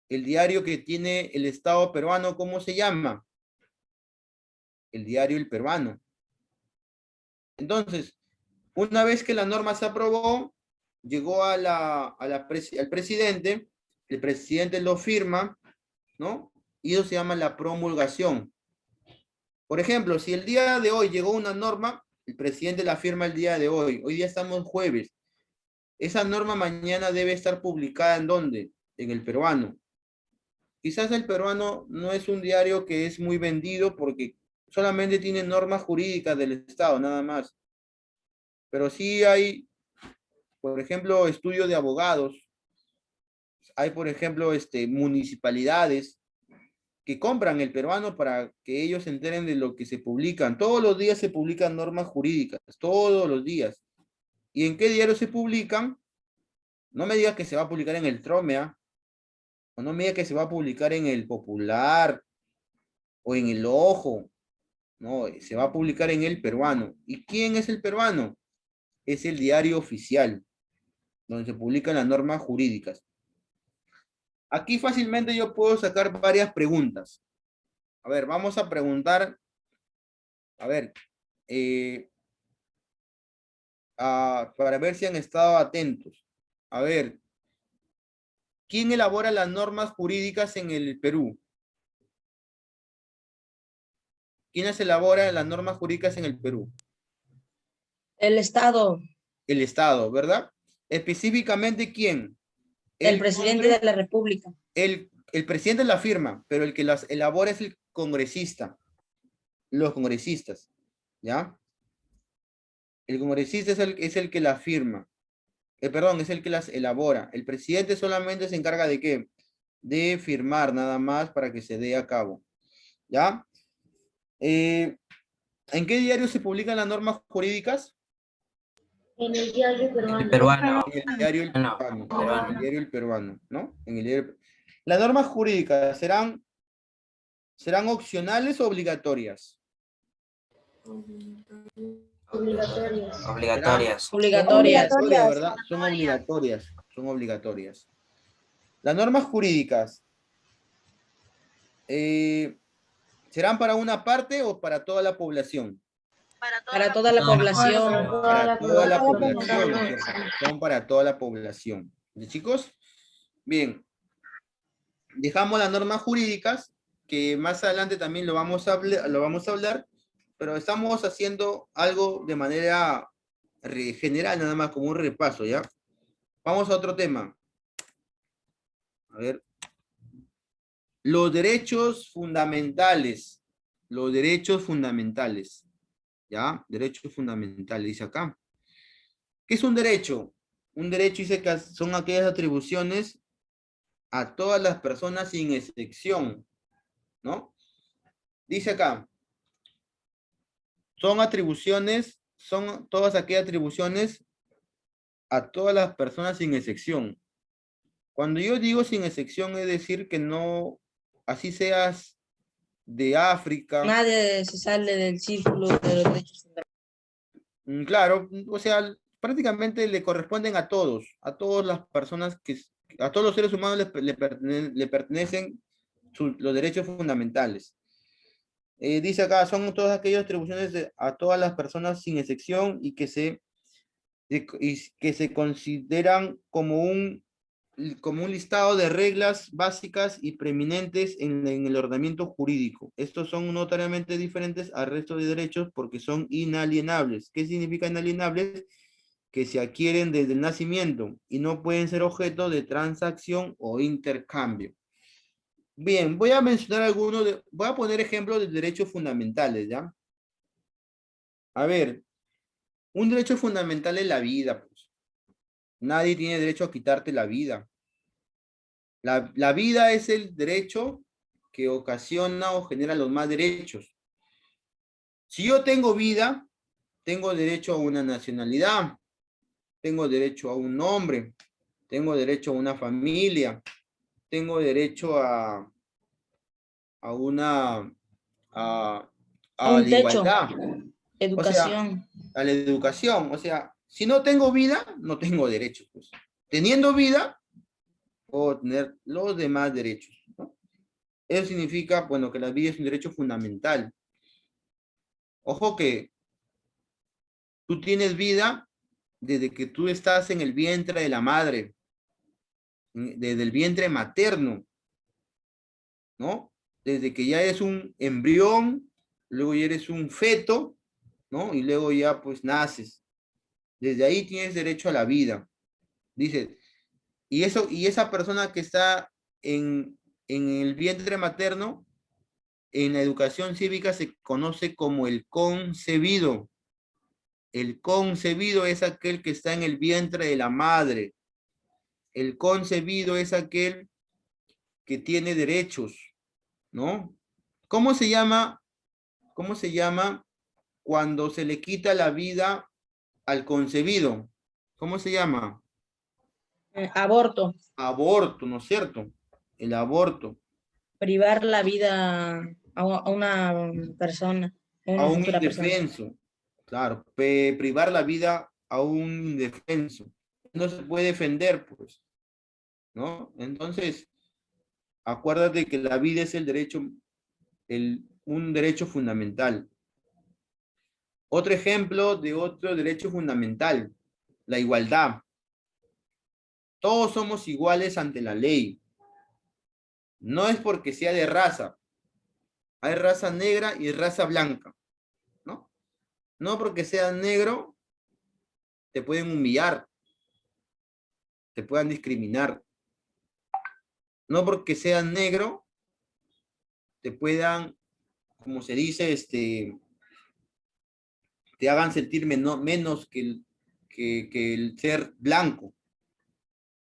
El diario que tiene el Estado peruano, ¿cómo se llama? El diario El Peruano. Entonces, una vez que la norma se aprobó, llegó al presidente, el presidente lo firma, ¿no? Y eso se llama la promulgación. Por ejemplo, si el día de hoy llegó una norma, el presidente la firma el día de hoy. Hoy día estamos jueves. Esa norma mañana debe estar publicada ¿en dónde? En El Peruano. Quizás El Peruano no es un diario que es muy vendido porque solamente tiene normas jurídicas del Estado, nada más. Pero sí hay, por ejemplo, estudios de abogados. Hay, por ejemplo, municipalidades que compran El Peruano para que ellos se enteren de lo que se publican. Todos los días se publican normas jurídicas, todos los días. ¿Y en qué diario se publican? No me digas que se va a publicar en el Tromea, o no me digas que se va a publicar en el Popular, o en el Ojo. No, se va a publicar en El Peruano. ¿Y quién es El Peruano? Es el diario oficial, donde se publican las normas jurídicas. Aquí fácilmente yo puedo sacar varias preguntas. A ver, vamos a preguntar, a ver, para ver si han estado atentos. A ver, ¿quién elabora las normas jurídicas en el Perú? ¿Quiénes elaboran las normas jurídicas en el Perú? El Estado, El Estado, ¿verdad? Específicamente, ¿quién? el presidente de la República. El presidente la firma, pero el que las elabora es el congresista. Los congresistas, ¿ya? El congresista es el que la firma. Perdón, es el que las elabora. El presidente solamente se encarga de ¿qué? De firmar nada más para que se dé a cabo. ¿Ya? ¿En qué diario se publican las normas jurídicas? En el diario peruano. El peruano. En el diario El No, Peruano. peruano. En el diario El Peruano, ¿no? En el diario... Las normas jurídicas serán opcionales o obligatorias. Obligatorias. Obligatorias. Obligatorias. ¿Verdad? Son obligatorias. Son obligatorias. Las normas jurídicas ¿serán para una parte o para toda la población? Para toda la población. Para toda la población, ¿cierto? Son para toda la población. ¿De chicos? Bien. Dejamos las normas jurídicas, que más adelante también lo vamos a hablar, pero estamos haciendo algo de manera general, nada más como un repaso, ¿ya? Vamos a otro tema. A ver. Los derechos fundamentales. Los derechos fundamentales. ¿Ya? Derechos fundamentales, dice acá. ¿Qué es un derecho? Un derecho dice que son aquellas atribuciones a todas las personas sin excepción, ¿no? Dice acá, son todas aquellas atribuciones a todas las personas sin excepción. Cuando yo digo sin excepción, es decir que no, así seas de África. Nadie se sale del círculo de los derechos fundamentales. Claro, o sea, prácticamente le corresponden a todas las personas a todos los seres humanos le pertenecen los derechos fundamentales. Dice acá, son todas aquellas atribuciones a todas las personas sin excepción y que se consideran como un listado de reglas básicas y preeminentes en el ordenamiento jurídico. Estos son notariamente diferentes al resto de derechos porque son inalienables. ¿Qué significa inalienables? Que se adquieren desde el nacimiento y no pueden ser objeto de transacción o intercambio. Bien, voy a mencionar voy a poner ejemplos de derechos fundamentales, ¿ya? A ver, un derecho fundamental es la vida, pues. Nadie tiene derecho a quitarte la vida. La vida es el derecho que ocasiona o genera los más derechos. Si yo tengo vida, tengo derecho a una nacionalidad, tengo derecho a un nombre, tengo derecho a una familia, tengo derecho a una a Un la techo, igualdad, o sea, educación. a la educación. O sea, si no tengo vida, no tengo derechos. Pues. Teniendo vida, puedo tener los demás derechos, ¿no? Eso significa, bueno, que la vida es un derecho fundamental. Ojo que tú tienes vida desde que tú estás en el vientre de la madre, desde el vientre materno, ¿no? Desde que ya eres un embrión, luego ya eres un feto, ¿no? Y luego ya pues naces. Desde ahí tienes derecho a la vida. Dice, y esa persona que está en el vientre materno, en la educación cívica se conoce como el concebido. El concebido es aquel que está en el vientre de la madre. El concebido es aquel que tiene derechos, ¿no? ¿Cómo se llama? ¿Cómo se llama cuando se le quita la vida al concebido? ¿Cómo se llama? Aborto, Aborto, ¿no es cierto? El aborto. privar la vida a una persona, a A una un futura persona. indefenso, claro, privar la vida a un indefenso. No se puede defender, pues, ¿no? Entonces, acuérdate que la vida es el derecho, un derecho fundamental. Otro ejemplo de otro derecho fundamental, la igualdad. Todos somos iguales ante la ley. No es porque sea de raza. Hay raza negra y raza blanca, ¿no? No porque seas negro, te pueden humillar, te puedan discriminar. No porque seas negro, te puedan, como se dice, te hagan sentir menos que el ser blanco.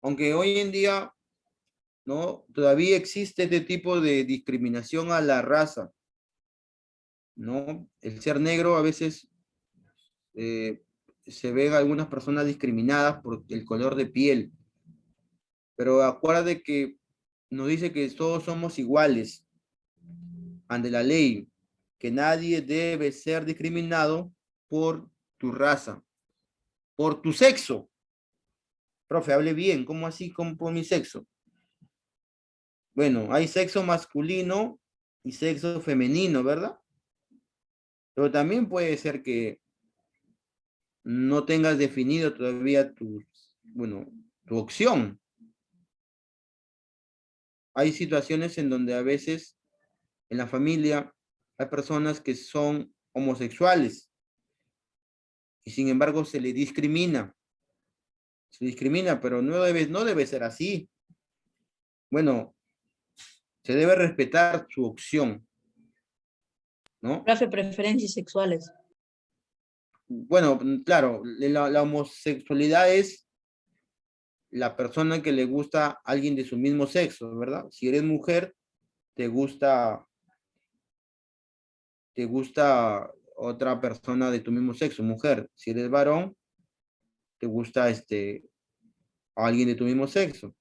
Aunque hoy en día, ¿no? Todavía existe este tipo de discriminación a la raza, ¿no? El ser negro a veces se ven algunas personas discriminadas por el color de piel, pero acuérdate que nos dice que todos somos iguales ante la ley, que nadie debe ser discriminado por tu raza, por tu sexo. Profe, hable bien, ¿cómo así como por mi sexo? Bueno, hay sexo masculino y sexo femenino, ¿verdad? Pero también puede ser que no tengas definido todavía tu opción. Hay situaciones en donde a veces en la familia hay personas que son homosexuales y sin embargo se le discrimina. Se discrimina, pero no debe ser así. Bueno, se debe respetar su opción, ¿no? Profe, preferencias sexuales. Bueno, claro, la homosexualidad es la persona que le gusta a alguien de su mismo sexo, ¿verdad? Si eres mujer, te gusta otra persona de tu mismo sexo, mujer. Si eres varón, te gusta a alguien de tu mismo sexo.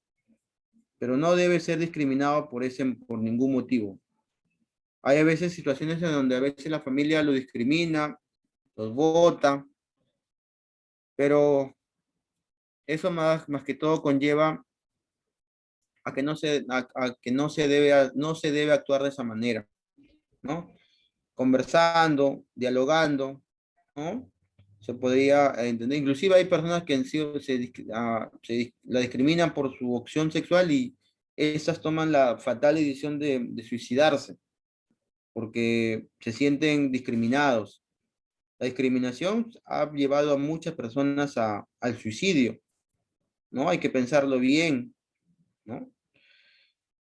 Pero no debe ser discriminado por ningún motivo. Hay a veces situaciones en donde a veces la familia lo discrimina, los vota, pero eso más que todo conlleva a que no se debe actuar de esa manera, ¿no? Conversando, dialogando, ¿no? Se podría entender. Inclusive hay personas que la discriminan por su opción sexual y esas toman la fatal decisión de suicidarse porque se sienten discriminados. La discriminación ha llevado a muchas personas al suicidio, ¿no? Hay que pensarlo bien, ¿no?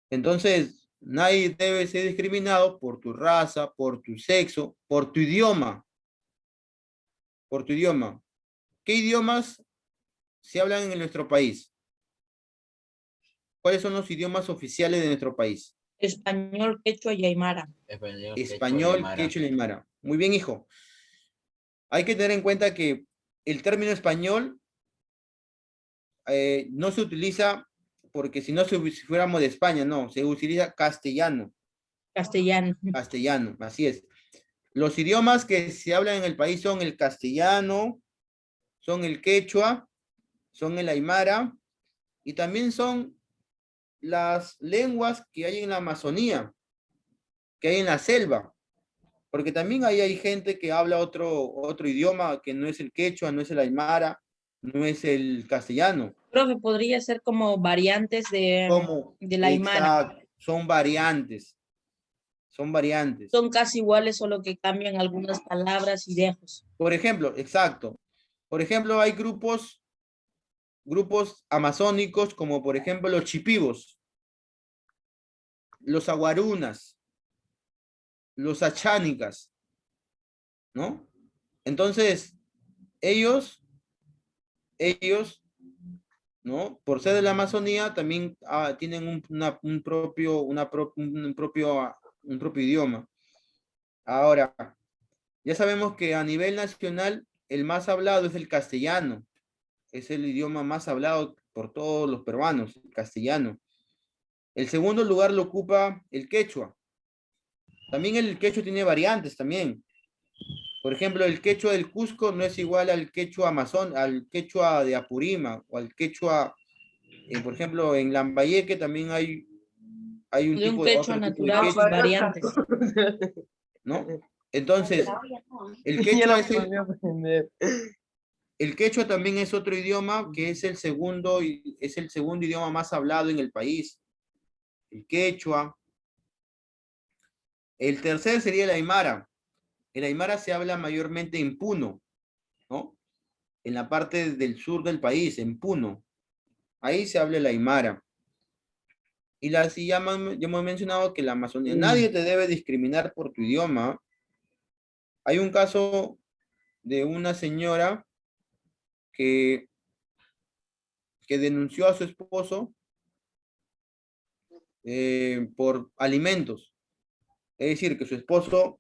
Entonces, nadie debe ser discriminado por tu raza, por tu sexo, por tu idioma, por tu idioma. ¿Qué idiomas se hablan en nuestro país? ¿Cuáles son los idiomas oficiales de nuestro país? Español, quechua y aymara. Español, quechua y aymara. Muy bien, hijo. Hay que tener en cuenta que el término español no se utiliza porque si fuéramos de España, no, se utiliza castellano. Castellano. Castellano, así es. Los idiomas que se hablan en el país son el castellano, son el quechua, son el aymara y también son las lenguas que hay en la Amazonía, que hay en la selva, porque también ahí hay gente que habla otro idioma que no es el quechua, no es el aymara, no es el castellano. Profe, podría ser como variantes de la aymara. Exacto, son variantes, son variantes. Son casi iguales, solo que cambian algunas palabras y dejos. Por ejemplo, exacto. Por ejemplo, hay grupos amazónicos como por ejemplo los chipivos, los aguarunas, los achánicas, ¿no? Entonces, ellos, ¿no? Por ser de la Amazonía, también tienen un propio idioma. Ahora, ya sabemos que a nivel nacional, el más hablado es el castellano. Es el idioma más hablado por todos los peruanos, el castellano. El segundo lugar lo ocupa el quechua. También el quechua tiene variantes también. Por ejemplo, el quechua del Cusco no es igual al quechua al quechua de Apurima o al quechua, por ejemplo, en Lambayeque también hay un De un tipo de quechua otro tipo de natural, sus quechua, variantes. ¿no? Entonces, el quechua el quechua también es otro idioma que es el segundo idioma más hablado en el país. El quechua. El tercer sería el aymara. El aymara se habla mayormente en Puno, ¿no? En la parte del sur del país, en Puno. Ahí se habla el aymara. Y ya hemos mencionado que la Amazonía, nadie te debe discriminar por tu idioma. Hay un caso de una señora que denunció a su esposo por alimentos. Es decir, que su esposo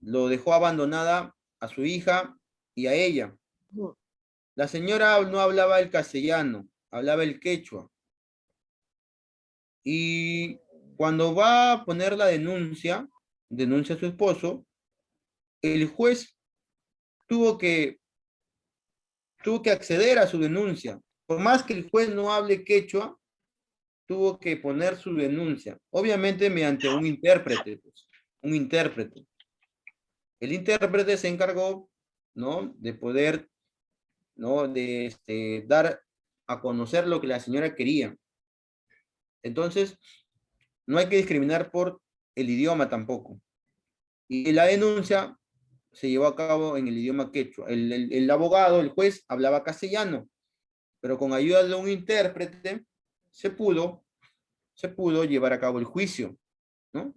lo dejó abandonada a su hija y a ella. La señora no hablaba el castellano, hablaba el quechua. Y cuando va a poner la denuncia a su esposo, el juez tuvo que acceder a su denuncia. Por más que el juez no hable quechua, tuvo que poner su denuncia. Obviamente mediante un intérprete, pues, un intérprete. El intérprete se encargó, ¿no? De poder, ¿no? De dar a conocer lo que la señora quería. Entonces, no hay que discriminar por el idioma tampoco. Y la denuncia se llevó a cabo en el idioma quechua. El abogado, el juez, hablaba castellano, pero con ayuda de un intérprete se pudo llevar a cabo el juicio, ¿no?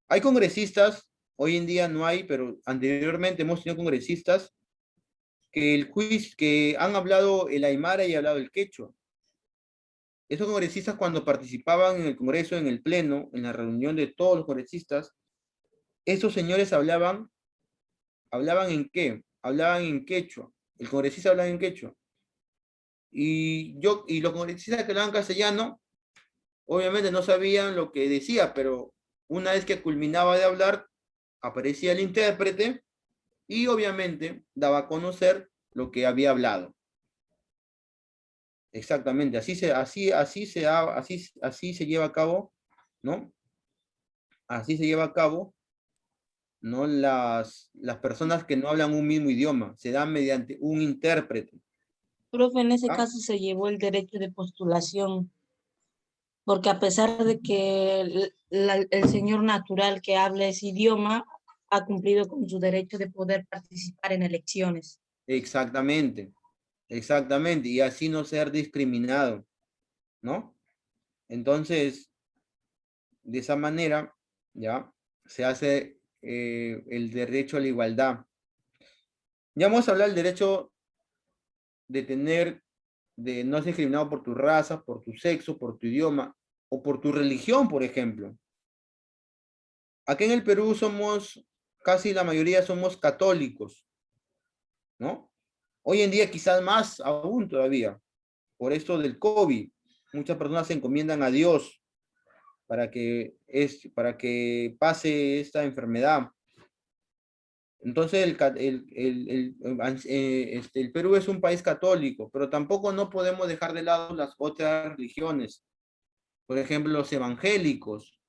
Hay congresistas, hoy en día no hay, pero anteriormente hemos tenido congresistas que han hablado el aymara y hablado el quechua. Esos congresistas, cuando participaban en el Congreso, en el Pleno, en la reunión de todos los congresistas, esos señores ¿hablaban en qué? Hablaban en quechua. El congresista hablaba en quechua. Y los congresistas que hablaban castellano, obviamente no sabían lo que decía, pero una vez que culminaba de hablar, aparecía el intérprete y obviamente daba a conocer lo que había hablado. Exactamente, así se lleva a cabo, ¿no? Así se lleva a cabo, ¿no? Las personas que no hablan un mismo idioma, se dan mediante un intérprete. Profe, en ese ¿Ah? caso se llevó el derecho de postulación, porque a pesar de que el señor natural que habla ese idioma ha cumplido con su derecho de poder participar en elecciones. Exactamente, exactamente, y así no ser discriminado, ¿no? Entonces, de esa manera, ya, se hace el derecho a la igualdad. Ya vamos a hablar del derecho de no ser discriminado por tu raza, por tu sexo, por tu idioma o por tu religión, por ejemplo. Aquí en el Perú casi la mayoría somos católicos, ¿no? Hoy en día quizás más aún todavía, por esto del COVID. Muchas personas se encomiendan a Dios para que pase esta enfermedad. Entonces el Perú es un país católico, pero tampoco no podemos dejar de lado las otras religiones. Por ejemplo, los evangélicos,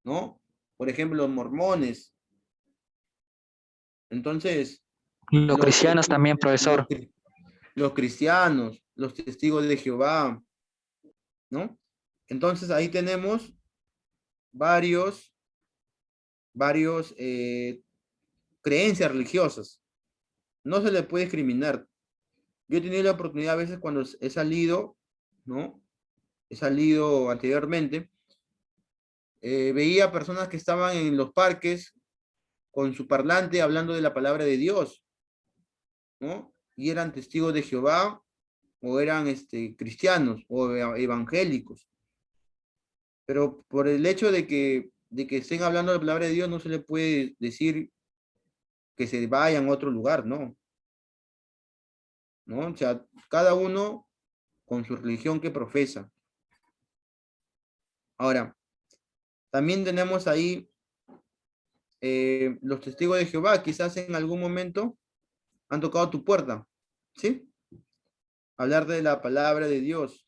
¿no? Por ejemplo, los mormones. Entonces, Los los, cristianos también, los, profesor. los cristianos, los testigos de Jehová, ¿no? Entonces ahí tenemos varios creencias religiosas. No se le puede discriminar. Yo he tenido la oportunidad a veces cuando he salido, ¿no? He salido anteriormente, veía personas que estaban en los parques con su parlante hablando de la palabra de Dios, ¿no? Y eran testigos de Jehová o eran cristianos o evangélicos. Pero por el hecho de que estén hablando de la palabra de Dios no se le puede decir que se vayan a otro lugar, ¿no? ¿No? O sea, cada uno con su religión que profesa. Ahora, también tenemos ahí los testigos de Jehová, quizás en algún momento han tocado tu puerta, ¿sí? Hablar de la palabra de Dios,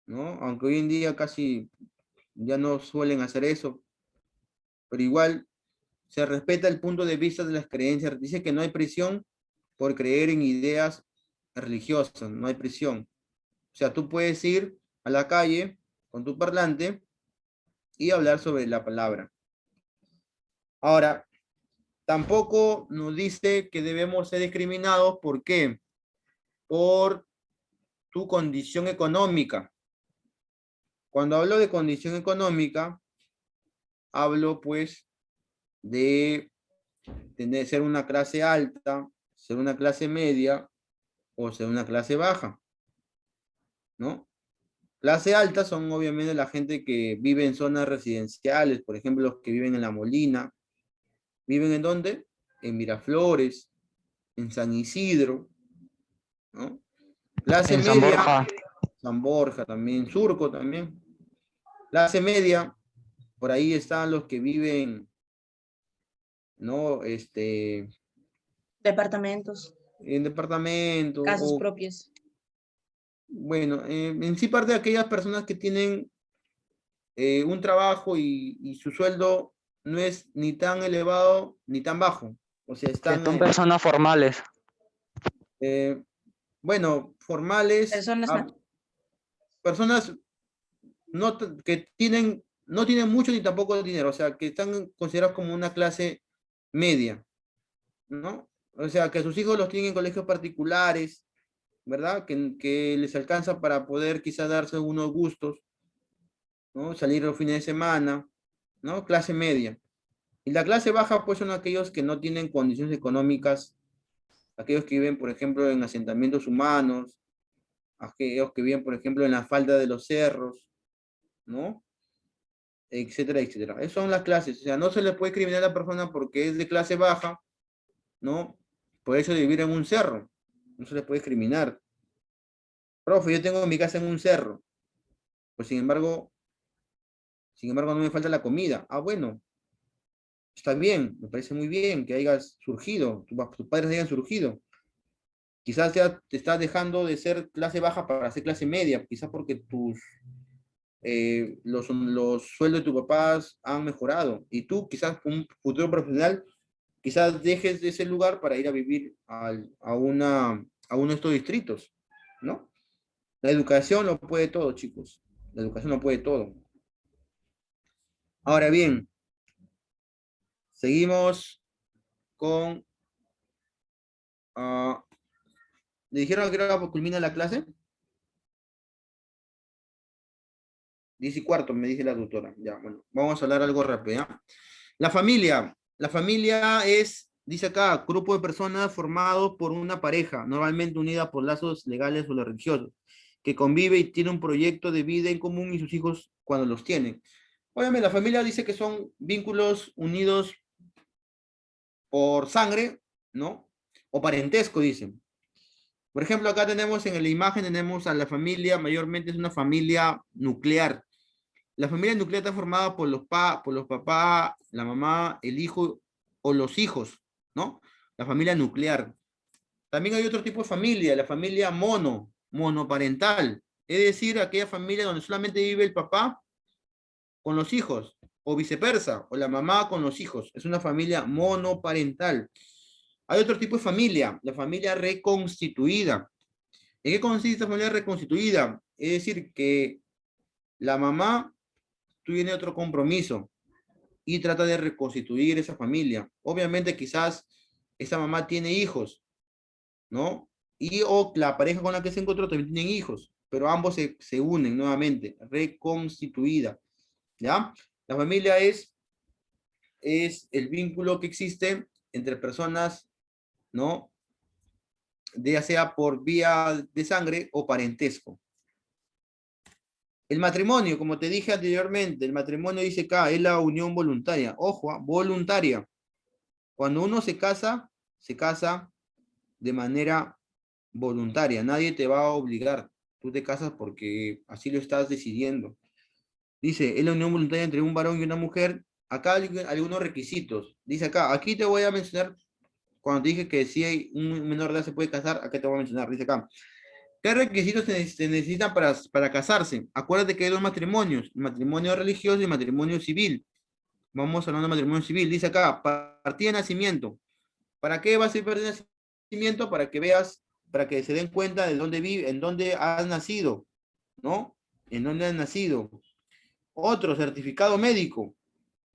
¿no? Aunque hoy en día casi ya no suelen hacer eso, pero igual se respeta el punto de vista de las creencias. Dice que no hay prisión por creer en ideas religiosas, no hay prisión. O sea, tú puedes ir a la calle con tu parlante y hablar sobre la palabra. Ahora, tampoco nos dice que debemos ser discriminados. ¿Por qué? Por tu condición económica. Cuando hablo de condición económica, hablo pues de ser una clase alta, ser una clase media o ser una clase baja, ¿no? Clase alta son obviamente la gente que vive en zonas residenciales, por ejemplo, los que viven en La Molina. ¿Viven en dónde? En Miraflores, en San Isidro, ¿no? Clase En San media, Borja. San Borja también, Surco también. Clase media, por ahí están los que viven, ¿no? Departamentos, En departamento, casas o propias. bueno, en sí parte de aquellas personas que tienen un trabajo y su sueldo no es ni tan elevado ni tan bajo. O sea, Que están, son personas formales. bueno, formales, Personas personas que no tienen mucho ni tampoco dinero, o sea, que están considerados como una clase media, ¿no? O sea, que a sus hijos los tienen en colegios particulares, ¿verdad? Que les alcanza para poder quizás darse unos gustos, ¿no? Salir los fines de semana, ¿no? Clase media. Y la clase baja, pues, son aquellos que no tienen condiciones económicas, aquellos que viven, por ejemplo, en asentamientos humanos, aquellos que viven, por ejemplo, en la falda de los cerros, ¿no? Etcétera, etcétera. Esas son las clases. O sea, no se le puede discriminar a la persona porque es de clase baja, ¿no? Por eso de vivir en un cerro. No se le puede discriminar. Profe, yo tengo mi casa en un cerro. Pues sin embargo, no me falta la comida. Ah, bueno, está bien, me parece muy bien que hayas surgido, tus padres hayan surgido. Quizás ya te estás dejando de ser clase baja para ser clase media, quizás porque los sueldos de tus papás han mejorado y tú quizás un futuro profesional, quizás dejes de ese lugar para ir a vivir a uno de estos distritos, ¿no? La educación lo puede todo, chicos. La educación lo puede todo. Ahora bien, seguimos con... ¿le dijeron que ahora culmina la clase? 10:15, me dice la tutora. Ya, bueno, vamos a hablar algo rápido, ¿ya? La familia es, dice acá, grupo de personas formado por una pareja, normalmente unida por lazos legales o religiosos, que convive y tiene un proyecto de vida en común y sus hijos cuando los tienen. Obviamente, la familia dice que son vínculos unidos por sangre, ¿no? O parentesco, dicen. Por ejemplo, acá tenemos en la imagen, tenemos a la familia, mayormente es una familia nuclear. La familia nuclear está formada por los papás, la mamá, el hijo o los hijos, ¿no? La familia nuclear. También hay otro tipo de familia, la familia monoparental. Es decir, aquella familia donde solamente vive el papá con los hijos, o viceversa, o la mamá con los hijos. Es una familia monoparental. Hay otro tipo de familia, la familia reconstituida. ¿En qué consiste esta familia reconstituida? Es decir, que la mamá tiene otro compromiso y trata de reconstituir esa familia. Obviamente, quizás esa mamá tiene hijos, ¿no? Y o la pareja con la que se encontró también tienen hijos, pero ambos se unen nuevamente, reconstituida, ¿ya? La familia es el vínculo que existe entre personas, ¿no? Ya sea por vía de sangre o parentesco. El matrimonio, como te dije anteriormente, el matrimonio dice acá, es la unión voluntaria. Ojo, voluntaria. Cuando uno se casa de manera voluntaria. Nadie te va a obligar. Tú te casas porque así lo estás decidiendo. Dice, es la unión voluntaria entre un varón y una mujer. Acá hay algunos requisitos. Dice acá, aquí te voy a mencionar, cuando te dije que si hay un menor de edad se puede casar, acá te voy a mencionar. Dice acá, ¿qué requisitos se necesitan para casarse? Acuérdate que hay dos matrimonios, el matrimonio religioso y el matrimonio civil. Vamos hablando de matrimonio civil. Dice acá, partida de nacimiento. ¿Para qué va a ser partida de nacimiento? Para que veas, para que se den cuenta de dónde vive, en dónde has nacido, ¿no? En dónde has nacido. Otro, certificado médico.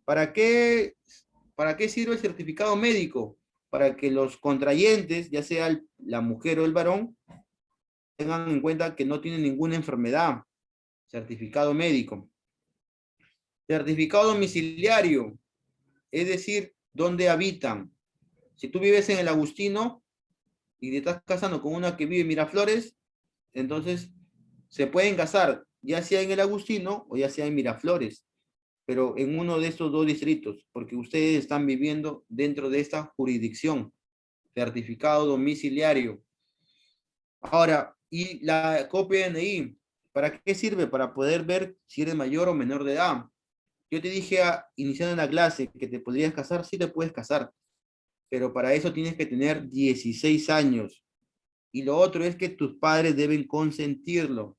¿Para qué, para qué sirve el certificado médico? Para que los contrayentes, ya sea la mujer o el varón, tengan en cuenta que no tienen ninguna enfermedad. Certificado médico. Certificado domiciliario, es decir, dónde habitan. Si tú vives en el Agustino y te estás casando con una que vive en Miraflores, entonces se pueden casar, ya sea en el Agustino o ya sea en Miraflores, pero en uno de estos dos distritos, porque ustedes están viviendo dentro de esta jurisdicción. Certificado domiciliario. Ahora, y la copia de DNI, ¿para qué sirve? Para poder ver si eres mayor o menor de edad. Yo te dije iniciando la clase que te podrías casar, sí te puedes casar, pero para eso tienes que tener 16 años. Y lo otro es que tus padres deben consentirlo.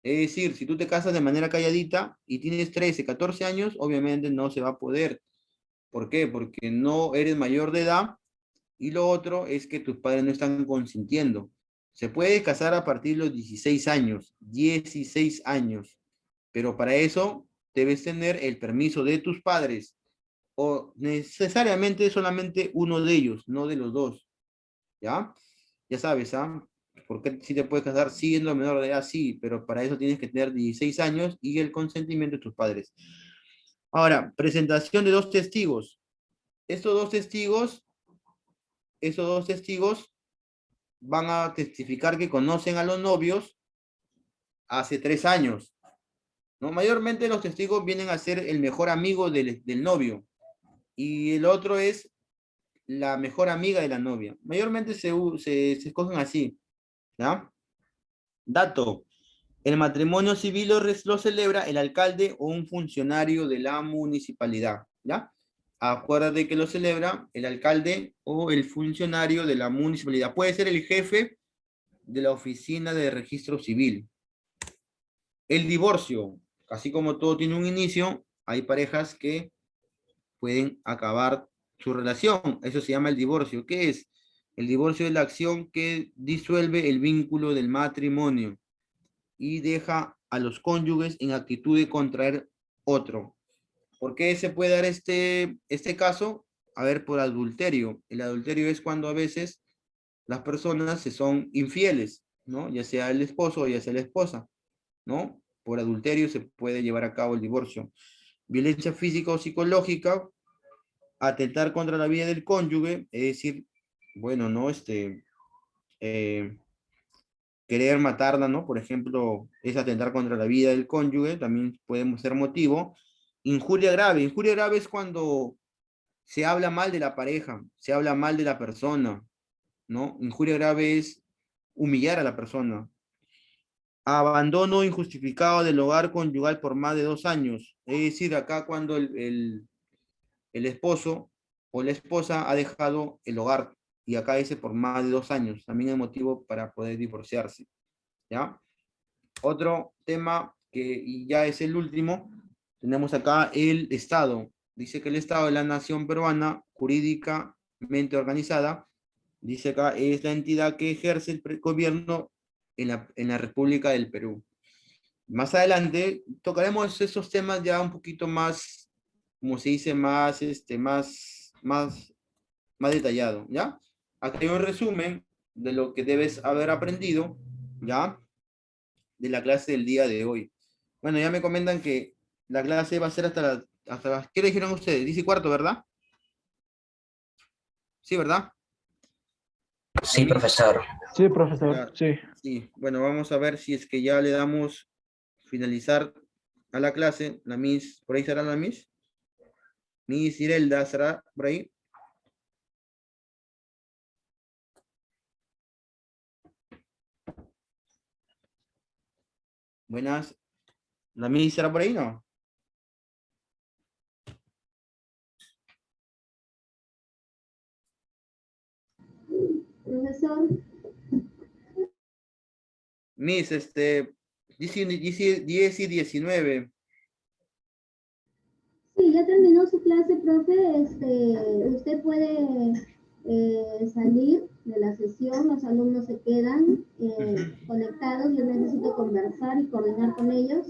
Es decir, si tú te casas de manera calladita y tienes 13, 14 años, obviamente no se va a poder. ¿Por qué? Porque no eres mayor de edad. Y lo otro es que tus padres no están consintiendo. Se puede casar a partir de los 16 años, 16 años. Pero para eso debes tener el permiso de tus padres. o necesariamente solamente uno de ellos, no de los dos, ¿ya? Ya sabes, ¿ah? Porque si te puedes casar siendo menor de edad, sí, pero para eso tienes que tener 16 años y el consentimiento de tus padres. Ahora, presentación de dos testigos. Estos dos testigos, esos dos testigos van a testificar que conocen a los novios hace 3 años, ¿no? Mayormente los testigos vienen a ser el mejor amigo del novio y el otro es la mejor amiga de la novia. Mayormente se escogen así, ¿ya? Dato, el matrimonio civil lo celebra el alcalde o un funcionario de la municipalidad, ¿ya? Acuérdate que lo celebra el alcalde o el funcionario de la municipalidad. Puede ser el jefe de la oficina de registro civil. El divorcio, así como todo tiene un inicio, hay parejas que pueden acabar su relación. Eso se llama el divorcio. ¿Qué es? El divorcio es la acción que disuelve el vínculo del matrimonio y deja a los cónyuges en actitud de contraer otro. ¿Por qué se puede dar este caso? A ver, por adulterio. El adulterio es cuando a veces las personas se son infieles, ¿no? Ya sea el esposo o ya sea la esposa, ¿no? Por adulterio se puede llevar a cabo el divorcio. Violencia física o psicológica, atentar contra la vida del cónyuge, es decir, bueno, ¿no? Querer matarla, ¿no? Por ejemplo, es atentar contra la vida del cónyuge, también puede ser motivo. Injuria grave es cuando se habla mal de la pareja, se habla mal de la persona, ¿no? Injuria grave es humillar a la persona. Abandono injustificado del hogar conyugal por más de 2 años. Es decir, acá cuando el esposo o la esposa ha dejado el hogar y acá dice por más de 2 años. También hay motivo para poder divorciarse. ¿Ya? Otro tema y ya es el último, tenemos acá el Estado. Dice que el Estado de la nación peruana, jurídicamente organizada, dice acá, es la entidad que ejerce el gobierno en la República del Perú. Más adelante tocaremos esos temas ya un poquito más, como se dice, más detallado, ¿ya? Aquí hay un resumen de lo que debes haber aprendido, ¿ya? De la clase del día de hoy. Bueno, ya me comentan que la clase va a ser hasta las, ¿qué le dijeron ustedes? 10:15, ¿verdad? Sí, ¿verdad? Sí, profesor. Sí, profesor, Ya, sí. sí, bueno, vamos a ver si es que ya le damos finalizar a la clase. La Miss, ¿por ahí estará la Miss? Miss Irelda, ¿estará por ahí? Buenas. ¿La Miss estará por ahí, no? Profesor, Miss, 10 y 19. sí, ya terminó su clase, profe. Usted puede salir de la sesión, los alumnos se quedan conectados. Yo necesito conversar y coordinar con ellos.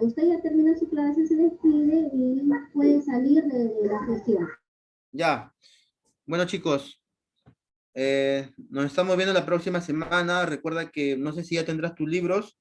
Usted ya terminó su clase, se despide y puede salir de la sesión. Ya. Bueno, chicos, nos estamos viendo la próxima semana. Recuerda que no sé si ya tendrás tus libros.